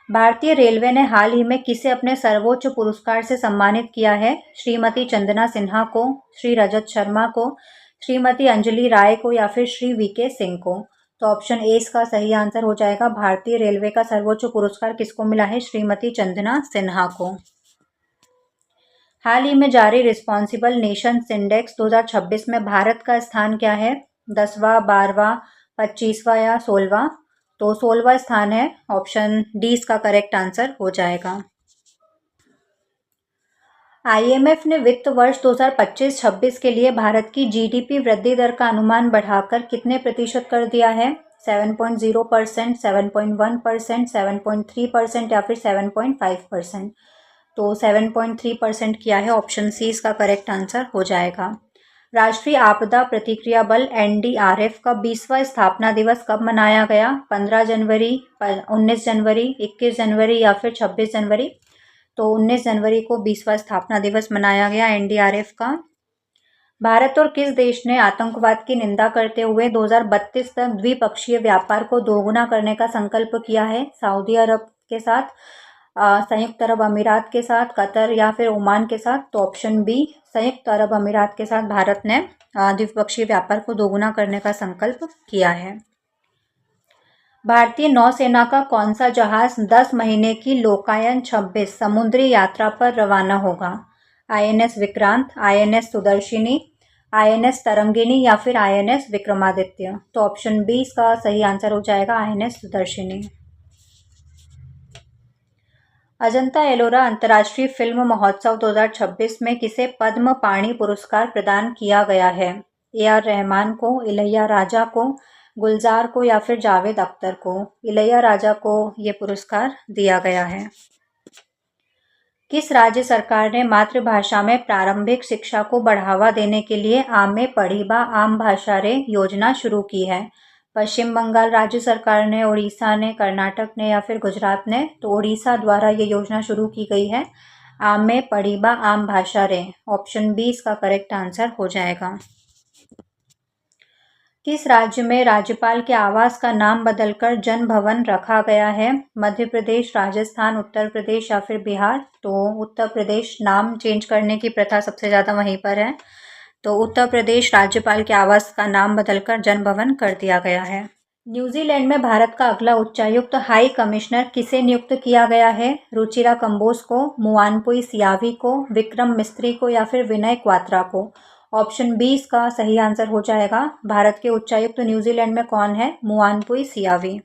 भारतीय रेलवे ने हाल ही में किसे अपने सर्वोच्च पुरस्कार से सम्मानित किया है? श्रीमती चंदना सिन्हा को, श्री रजत शर्मा को, श्रीमती अंजलि राय को या फिर श्री VK सिंह को? तो ऑप्शन ए इसका सही आंसर हो जाएगा। भारतीय रेलवे का सर्वोच्च पुरस्कार किसको मिला है? श्रीमती चंदना सिन्हा को। हाल ही में जारी रिस्पॉन्सिबल नेशंस इंडेक्स 2026 में भारत का स्थान क्या है? 10वां, 12वां, 25वां या 16वां? तो 16वां स्थान है। ऑप्शन डी इसका करेक्ट आंसर हो जाएगा। IMF ने वित्त वर्ष 2025-26 के लिए भारत की GDP वृद्धि दर का अनुमान बढ़ाकर कितने प्रतिशत कर दिया है? 7.0%, 7.1%, 7.3% या फिर 7.5%? तो 7.3% किया है। ऑप्शन सी इसका करेक्ट आंसर हो जाएगा। राष्ट्रीय आपदा प्रतिक्रिया बल NDRF का 20वां स्थापना दिवस कब मनाया गया? 15 जनवरी, 19 जनवरी, 21 जनवरी या फिर 26 जनवरी? तो 19 जनवरी को 20वां स्थापना दिवस मनाया गया NDRF का। भारत और किस देश ने आतंकवाद की निंदा करते हुए 2032 तक द्विपक्षीय व्यापार को दोगुना करने का संकल्प किया है? सऊदी अरब के साथ, संयुक्त अरब अमीरात के साथ, कतर या फिर ओमान के साथ? तो ऑप्शन बी संयुक्त अरब अमीरात के साथ भारत ने द्विपक्षीय व्यापार को दोगुना करने का संकल्प किया है। भारतीय नौसेना का कौन सा जहाज 10 महीने की लोकायन 26 समुद्री यात्रा पर रवाना होगा? INS Vikrant, INS Sudarshini, INS Tarangini या फिर INS विक्रमादित्य? तो ऑप्शन बी इसका सही आंसर हो जाएगा, INS सुदर्शिनी। अजंता एलोरा अंतर्राष्ट्रीय फिल्म महोत्सव 2026 में किसे पद्म पाणि पुरस्कार प्रदान किया गया है? AR रहमान को, इलैया राजा को, गुलजार को या फिर जावेद अख्तर को? इलैया राजा को ये पुरस्कार दिया गया है। किस राज्य सरकार ने मातृभाषा में प्रारंभिक शिक्षा को बढ़ावा देने के लिए आमे पढ़ीबा आम भाषा रे योजना शुरू की है? पश्चिम बंगाल राज्य सरकार ने, उड़ीसा ने, कर्नाटक ने या फिर गुजरात ने? तो उड़ीसा द्वारा ये योजना शुरू की गई है, आमे पढ़ीबा आम भाषा रे। ऑप्शन बी इसका करेक्ट आंसर हो जाएगा। किस राज्य में राज्यपाल के आवास का नाम बदलकर जन भवन रखा गया है? मध्य प्रदेश, राजस्थान, उत्तर प्रदेश या फिर बिहार? तो उत्तर प्रदेश, नाम चेंज करने की प्रथा सबसे ज़्यादा वहीं पर है। तो उत्तर प्रदेश राज्यपाल के आवास का नाम बदलकर जन भवन कर दिया गया है। न्यूजीलैंड में भारत का अगला उच्चायुक्त हाई कमिश्नर किसे नियुक्त किया गया है? रुचिरा कंबोज को, मुआनपुई सियावी को, विक्रम मिस्त्री को या फिर विनय क्वात्रा को? ऑप्शन बी इसका सही आंसर हो जाएगा। भारत के उच्चायुक्त न्यूजीलैंड में कौन है? मुआनपुई सियावी।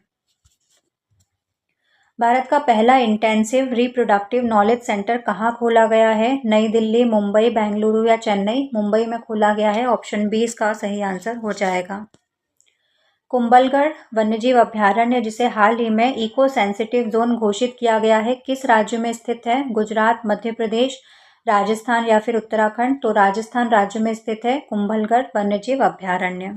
भारत का पहला इंटेंसिव रिप्रोडक्टिव नॉलेज सेंटर कहाँ खोला गया है? नई दिल्ली, मुंबई, बेंगलुरु या चेन्नई? मुंबई में खोला गया है। ऑप्शन बी इसका सही आंसर हो जाएगा। कुंभलगढ़ वन्यजीव अभयारण्य, जिसे हाल ही में इको सेंसिटिव जोन घोषित किया गया है, किस राज्य में स्थित है? गुजरात, मध्य प्रदेश, राजस्थान या फिर उत्तराखंड? तो राजस्थान राज्य में स्थित है कुंभलगढ़ वन्यजीव अभयारण्य।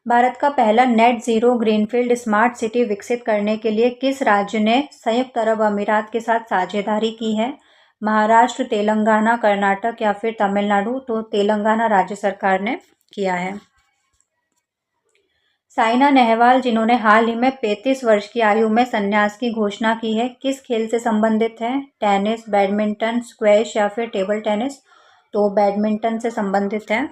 भारत का पहला net zero greenfield smart city विकसित करने के लिए किस राज्य ने संयुक्त अरब अमीरात के साथ साझेदारी की है? महाराष्ट्र, तेलंगाना, कर्नाटक या फिर तमिलनाडु? तो तेलंगाना राज्य सरकार ने किया है। साइना नेहवाल, जिन्होंने हाल ही में 35 वर्ष की आयु में संन्यास की घोषणा की है, किस खेल से संबंधित है? टेनिस, बैडमिंटन, स्क्वैश या फिर टेबल टेनिस? तो बैडमिंटन से संबंधित है।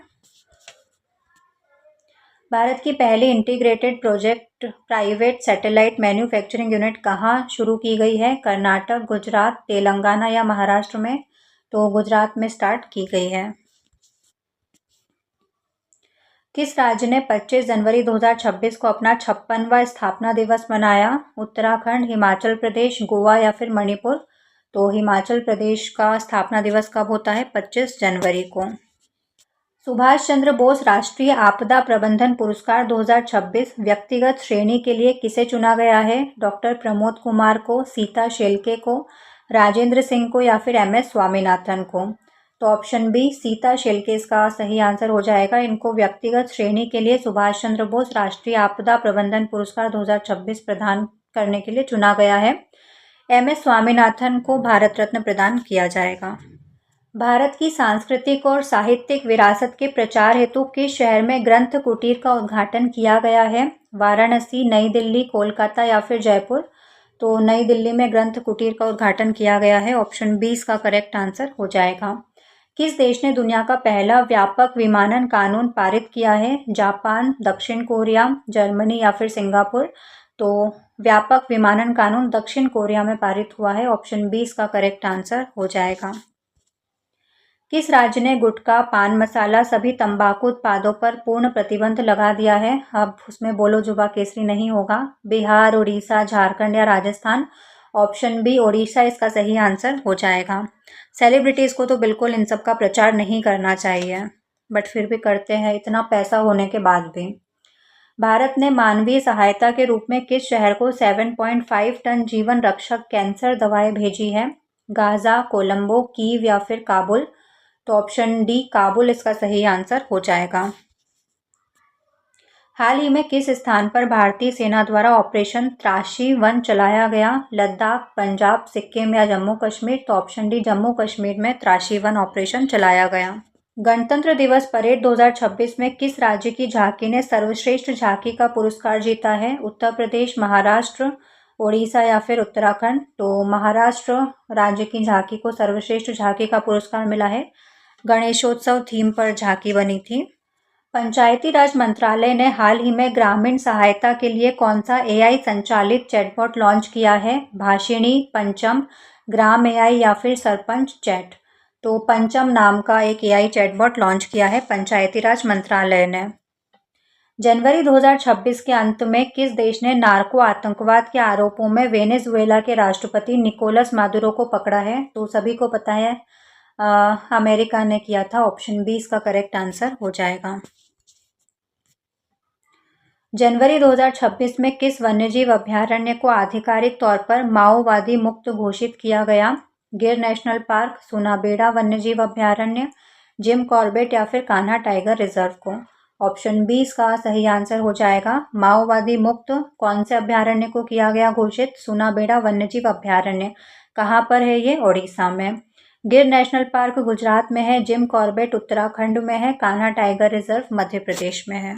भारत की पहली integrated project private satellite manufacturing unit कहाँ शुरू की गई है? कर्नाटक, गुजरात, तेलंगाना या महाराष्ट्र में? तो गुजरात में स्टार्ट की गई है। किस राज्य ने 25 जनवरी 2026 को अपना 56वां स्थापना दिवस मनाया? उत्तराखंड, हिमाचल प्रदेश, गोवा या फिर मणिपुर? तो हिमाचल प्रदेश का स्थापना दिवस कब होता है? 25 जनवरी को। सुभाष चंद्र बोस राष्ट्रीय आपदा प्रबंधन पुरस्कार 2026 व्यक्तिगत श्रेणी के लिए किसे चुना गया है? डॉक्टर प्रमोद कुमार को, सीता शेल्के को, राजेंद्र सिंह को या फिर MS स्वामीनाथन को? तो ऑप्शन बी सीता शेल्के इसका सही आंसर हो जाएगा। इनको व्यक्तिगत श्रेणी के लिए सुभाष चंद्र बोस राष्ट्रीय आपदा प्रबंधन पुरस्कार 2026 प्रदान करने के लिए चुना गया है। MS स्वामीनाथन को भारत रत्न प्रदान किया जाएगा। भारत की सांस्कृतिक और साहित्यिक विरासत के प्रचार हेतु किस शहर में ग्रंथ कुटीर का उद्घाटन किया गया है? वाराणसी, नई दिल्ली, कोलकाता या फिर जयपुर? तो नई दिल्ली में ग्रंथ कुटीर का उद्घाटन किया गया है। ऑप्शन बी इसका करेक्ट आंसर हो जाएगा। किस देश ने दुनिया का पहला व्यापक विमानन कानून पारित किया है? जापान, दक्षिण कोरिया, जर्मनी या फिर सिंगापुर? तो व्यापक विमानन कानून दक्षिण कोरिया में पारित हुआ है। ऑप्शन बी इसका करेक्ट आंसर हो जाएगा। किस राज्य ने गुटखा, पान मसाला सभी तंबाकू उत्पादों पर पूर्ण प्रतिबंध लगा दिया है? अब उसमें बोलो जुबा केसरी नहीं होगा। बिहार, उड़ीसा, झारखंड या राजस्थान? ऑप्शन बी ओडिशा इसका सही आंसर हो जाएगा। सेलिब्रिटीज़ को तो बिल्कुल इन सब का प्रचार नहीं करना चाहिए, बट फिर भी करते हैं इतना पैसा होने के बाद भी। भारत ने मानवीय सहायता के रूप में किस शहर को 7.5 टन जीवन रक्षक कैंसर दवाएं भेजी है? गाजा, कोलंबो, कीव या फिर काबुल? तो ऑप्शन डी काबुल इसका सही आंसर हो जाएगा। हाल ही में किस स्थान पर भारतीय सेना द्वारा ऑपरेशन त्रासी 1 चलाया गया? लद्दाख, पंजाब, सिक्किम या जम्मू कश्मीर? तो ऑप्शन डी जम्मू कश्मीर में त्रासी 1 ऑपरेशन चलाया गया। गणतंत्र दिवस परेड 2026 में किस राज्य की झांकी ने सर्वश्रेष्ठ झांकी का पुरस्कार जीता है? उत्तर प्रदेश, महाराष्ट्र, ओडिशा या फिर उत्तराखंड? तो महाराष्ट्र राज्य की झांकी को सर्वश्रेष्ठ झांकी का पुरस्कार मिला है। गणेशोत्सव थीम पर झांकी बनी थी। पंचायती राज मंत्रालय ने हाल ही में ग्रामीण सहायता के लिए कौन सा AI संचालित चैटबॉट लॉन्च किया है? भाषिणी, पंचम, ग्राम AI या फिर सरपंच चैट? तो पंचम नाम का एक AI चैटबॉट लॉन्च किया है पंचायती राज मंत्रालय ने। जनवरी 2026 के अंत में किस देश ने नार्को आतंकवाद के आरोपों में वेनेजुएला के राष्ट्रपति निकोलस मादुरो को पकड़ा है? तो सभी को पता है अमेरिका ने किया था। ऑप्शन बी इसका करेक्ट आंसर हो जाएगा। जनवरी 2026 में किस वन्यजीव अभयारण्य को आधिकारिक तौर पर माओवादी मुक्त घोषित किया गया? गिर नेशनल पार्क, सुनाबेड़ा वन्यजीव अभयारण्य, जिम कॉर्बेट या फिर कान्हा टाइगर रिजर्व को? ऑप्शन बी इसका सही आंसर हो जाएगा। माओवादी मुक्त कौन से अभयारण्य को किया गया घोषित? सुनाबेड़ा वन्यजीव अभयारण्य। कहाँ पर है ये? ओडिशा में। गिर नेशनल पार्क गुजरात में है, जिम कॉर्बेट उत्तराखंड में है, कान्हा टाइगर रिजर्व मध्य प्रदेश में है।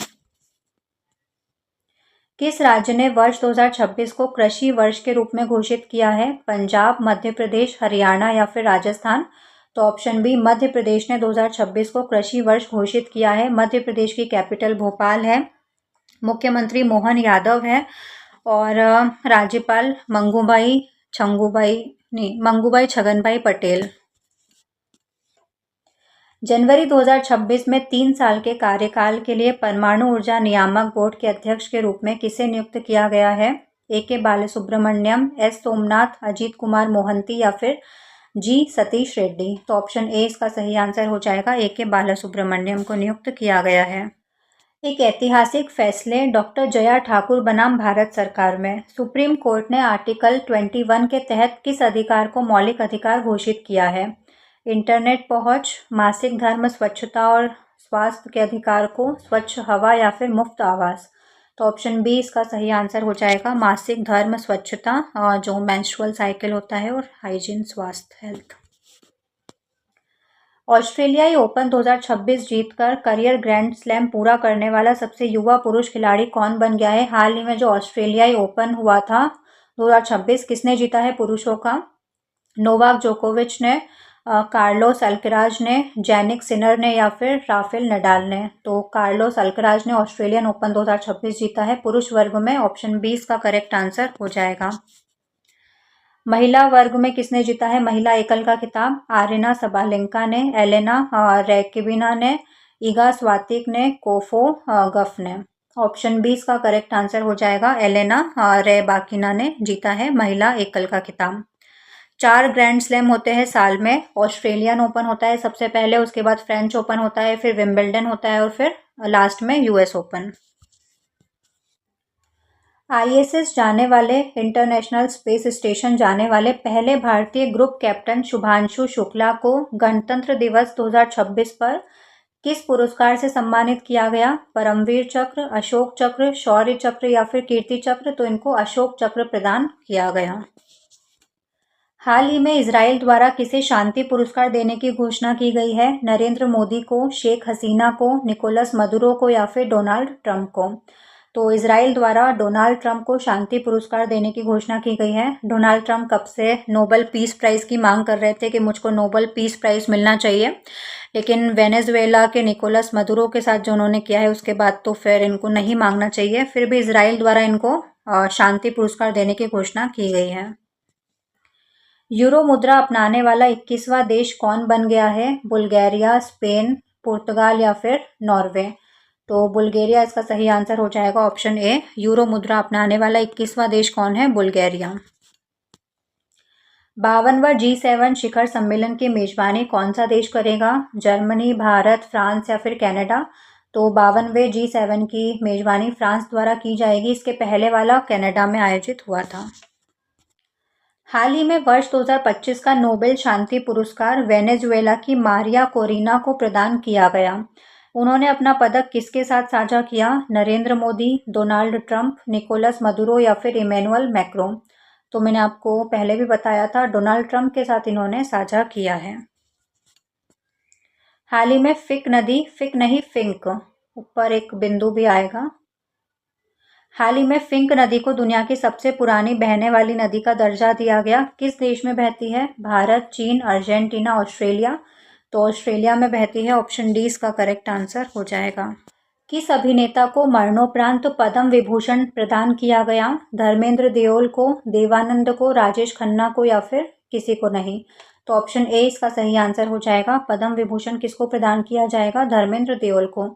किस राज्य ने वर्ष 2026 को कृषि वर्ष के रूप में घोषित किया है? पंजाब, मध्य प्रदेश, हरियाणा या फिर राजस्थान? तो ऑप्शन बी मध्य प्रदेश ने 2026 को कृषि वर्ष घोषित किया है। मध्य प्रदेश की कैपिटल भोपाल है, मुख्यमंत्री मोहन यादव है और राज्यपाल मंगूभाई छगनभाई पटेल। जनवरी 2026 में 3 साल के कार्यकाल के लिए परमाणु ऊर्जा नियामक बोर्ड के अध्यक्ष के रूप में किसे नियुक्त किया गया है? AK बालासुब्रमण्यम, S सोमनाथ, अजीत कुमार मोहंती या फिर G सतीश रेड्डी? तो ऑप्शन ए इसका सही आंसर हो जाएगा। AK बालासुब्रमण्यम को नियुक्त किया गया है। एक ऐतिहासिक फैसले, डॉक्टर जया ठाकुर बनाम भारत सरकार में। सुप्रीम कोर्ट ने आर्टिकल 21 के तहत किस अधिकार को मौलिक अधिकार घोषित किया है? इंटरनेट पहुंच, मासिक धर्म, स्वच्छता और स्वास्थ्य के अधिकार को, स्वच्छ हवा या फिर मुफ्त आवास। तो ऑप्शन बी इसका सही आंसर हो जाएगा, मासिक धर्म, स्वच्छता, जो मेंस्ट्रुअल साइकिल होता है, और हाइजीन, स्वास्थ्य, हेल्थ। ऑस्ट्रेलियाई ओपन 2026 जीतकर करियर ग्रैंड स्लैम पूरा करने वाला सबसे युवा पुरुष खिलाड़ी कौन बन गया है? हाल ही में जो ऑस्ट्रेलियाई ओपन हुआ था 2026, किसने जीता है पुरुषों का? नोवाक जोकोविच ने, कार्लोस अल्कराज ने, जैनिक सिनर ने या फिर राफेल नडाल ने? तो कार्लोस अल्कराज ने ऑस्ट्रेलियन ओपन 2026 जीता है पुरुष वर्ग में। ऑप्शन 20 का करेक्ट आंसर हो जाएगा। महिला वर्ग में किसने जीता है महिला एकल का खिताब? आरिना सबालेंका ने, एलेना रैकिबिना ने, ईगा स्वातिक ने, कोफो गफ ने? ऑप्शन 20 का करेक्ट आंसर हो जाएगा, एलेना रैबाकिना ने जीता है महिला एकल का खिताब। 4 ग्रैंड स्लैम होते हैं साल में। ऑस्ट्रेलियन ओपन होता है सबसे पहले, उसके बाद फ्रेंच ओपन होता है, फिर विंबलडन होता है और फिर लास्ट में यूएस ओपन। आईएसएस जाने वाले, इंटरनेशनल स्पेस स्टेशन जाने वाले पहले भारतीय ग्रुप कैप्टन शुभांशु शुक्ला को गणतंत्र दिवस 2026 पर किस पुरस्कार से सम्मानित किया गया? परमवीर चक्र, अशोक चक्र, शौर्य चक्र या फिर कीर्ति चक्र? तो इनको अशोक चक्र प्रदान किया गया। हाल ही में इजराइल द्वारा किसे शांति पुरस्कार देने की घोषणा की गई है? नरेंद्र मोदी को, शेख हसीना को, निकोलस मदुरो को या फिर डोनाल्ड ट्रंप को? तो इजराइल द्वारा डोनाल्ड ट्रंप को शांति पुरस्कार देने की घोषणा की गई है। डोनाल्ड ट्रंप कब से नोबेल पीस प्राइज़ की मांग कर रहे थे कि मुझको नोबेल पीस प्राइज़ मिलना चाहिए, लेकिन वेनेजुएला के निकोलस मदुरो के साथ जो उन्होंने किया है उसके बाद तो फिर इनको नहीं मांगना चाहिए। फिर भी इजराइल द्वारा इनको शांति पुरस्कार देने की घोषणा की गई है। यूरो मुद्रा अपनाने वाला 21वां देश कौन बन गया है? बुल्गारिया, स्पेन, पुर्तगाल या फिर नॉर्वे? तो बुल्गारिया इसका सही आंसर हो जाएगा, ऑप्शन ए। यूरो मुद्रा अपनाने वाला 21वां देश कौन है? बुल्गारिया। 52वां G7 शिखर सम्मेलन की मेजबानी कौन सा देश करेगा? जर्मनी, भारत, फ्रांस या फिर कनाडा? तो 52वें G7 की मेजबानी फ्रांस द्वारा की जाएगी। इसके पहले वाला कनाडा में आयोजित हुआ था। हाल ही में वर्ष 2025 का नोबेल शांति पुरस्कार वेनेजुएला की मारिया कोरिना को प्रदान किया गया। उन्होंने अपना पदक किसके साथ साझा किया? Narendra Modi, Donald Trump, Nicolas Maduro या फिर इमैनुअल मैक्रों? तो मैंने आपको पहले भी बताया था, डोनाल्ड ट्रंप के साथ इन्होंने साझा किया है। हाल ही में फिक नदी, फिक नहीं फिंक, ऊपर एक बिंदु भी आएगा। हाल ही में फिंक नदी को दुनिया की सबसे पुरानी बहने वाली नदी का दर्जा दिया गया। किस देश में बहती है? भारत, चीन, अर्जेंटीना, ऑस्ट्रेलिया? तो ऑस्ट्रेलिया में बहती है। ऑप्शन डी इसका करेक्ट आंसर हो जाएगा। किस अभिनेता को मरणोपरांत पद्म विभूषण प्रदान किया गया? धर्मेंद्र देओल को, देवानंद को, राजेश खन्ना को या फिर किसी को नहीं? तो ऑप्शन ए इसका सही आंसर हो जाएगा। पद्म विभूषण किसको प्रदान किया जाएगा? धर्मेंद्र देओल को।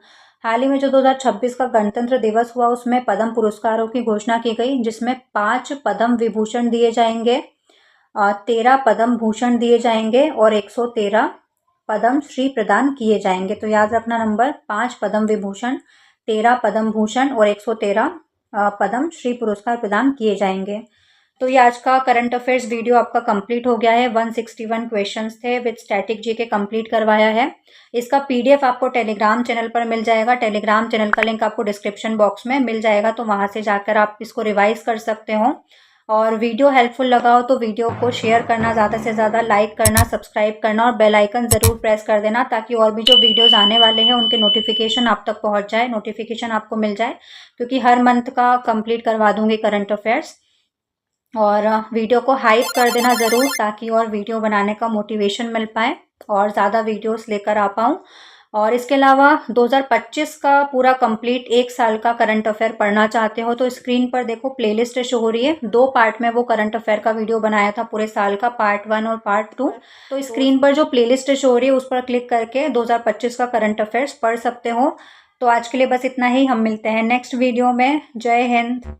हाल ही में जो 2026 का गणतंत्र दिवस हुआ उसमें पद्म पुरस्कारों की घोषणा की गई, जिसमें 5 पद्म विभूषण दिए जाएंगे, 13 पद्म भूषण दिए जाएंगे और 113 पद्म श्री प्रदान किए जाएंगे। तो याद रखना नंबर, 5 पद्म विभूषण, 13 पद्म भूषण और 113 पद्म श्री पुरस्कार प्रदान किए जाएंगे। तो ये आज का करंट अफेयर्स वीडियो आपका कंप्लीट हो गया है। 161 क्वेश्चंस थे विद स्टैटिक जीके कंप्लीट करवाया है। इसका पीडीएफ आपको टेलीग्राम चैनल पर मिल जाएगा। टेलीग्राम चैनल का लिंक आपको डिस्क्रिप्शन बॉक्स में मिल जाएगा, तो वहां से जाकर आप इसको रिवाइज कर सकते हो। और वीडियो हेल्पफुल लगा हो तो वीडियो को शेयर करना, ज़्यादा से ज़्यादा लाइक करना, सब्सक्राइब करना और बेल आइकन ज़रूर प्रेस कर देना, ताकि और भी जो वीडियोज़ आने वाले हैं उनके नोटिफिकेशन आप तक पहुँच जाए, नोटिफिकेशन आपको मिल जाए, क्योंकि हर मंथ का कंप्लीट करवा दूंगी करंट अफेयर्स। और वीडियो को हाइप कर देना ज़रूर, ताकि और वीडियो बनाने का मोटिवेशन मिल पाए और ज़्यादा वीडियोस लेकर आ पाऊँ। और इसके अलावा 2025 का पूरा कंप्लीट 1 साल का करंट अफेयर पढ़ना चाहते हो तो स्क्रीन पर देखो प्लेलिस्ट शो हो रही है। 2 पार्ट में वो करंट अफेयर का वीडियो बनाया था पूरे साल का, पार्ट 1 और पार्ट 2। तो स्क्रीन पर जो प्लेलिस्ट शो हो रही है उस पर क्लिक करके 2025 का करंट अफेयर्स पढ़ सकते हो। तो आज के लिए बस इतना ही, हम मिलते हैं नेक्स्ट वीडियो में। जय हिंद।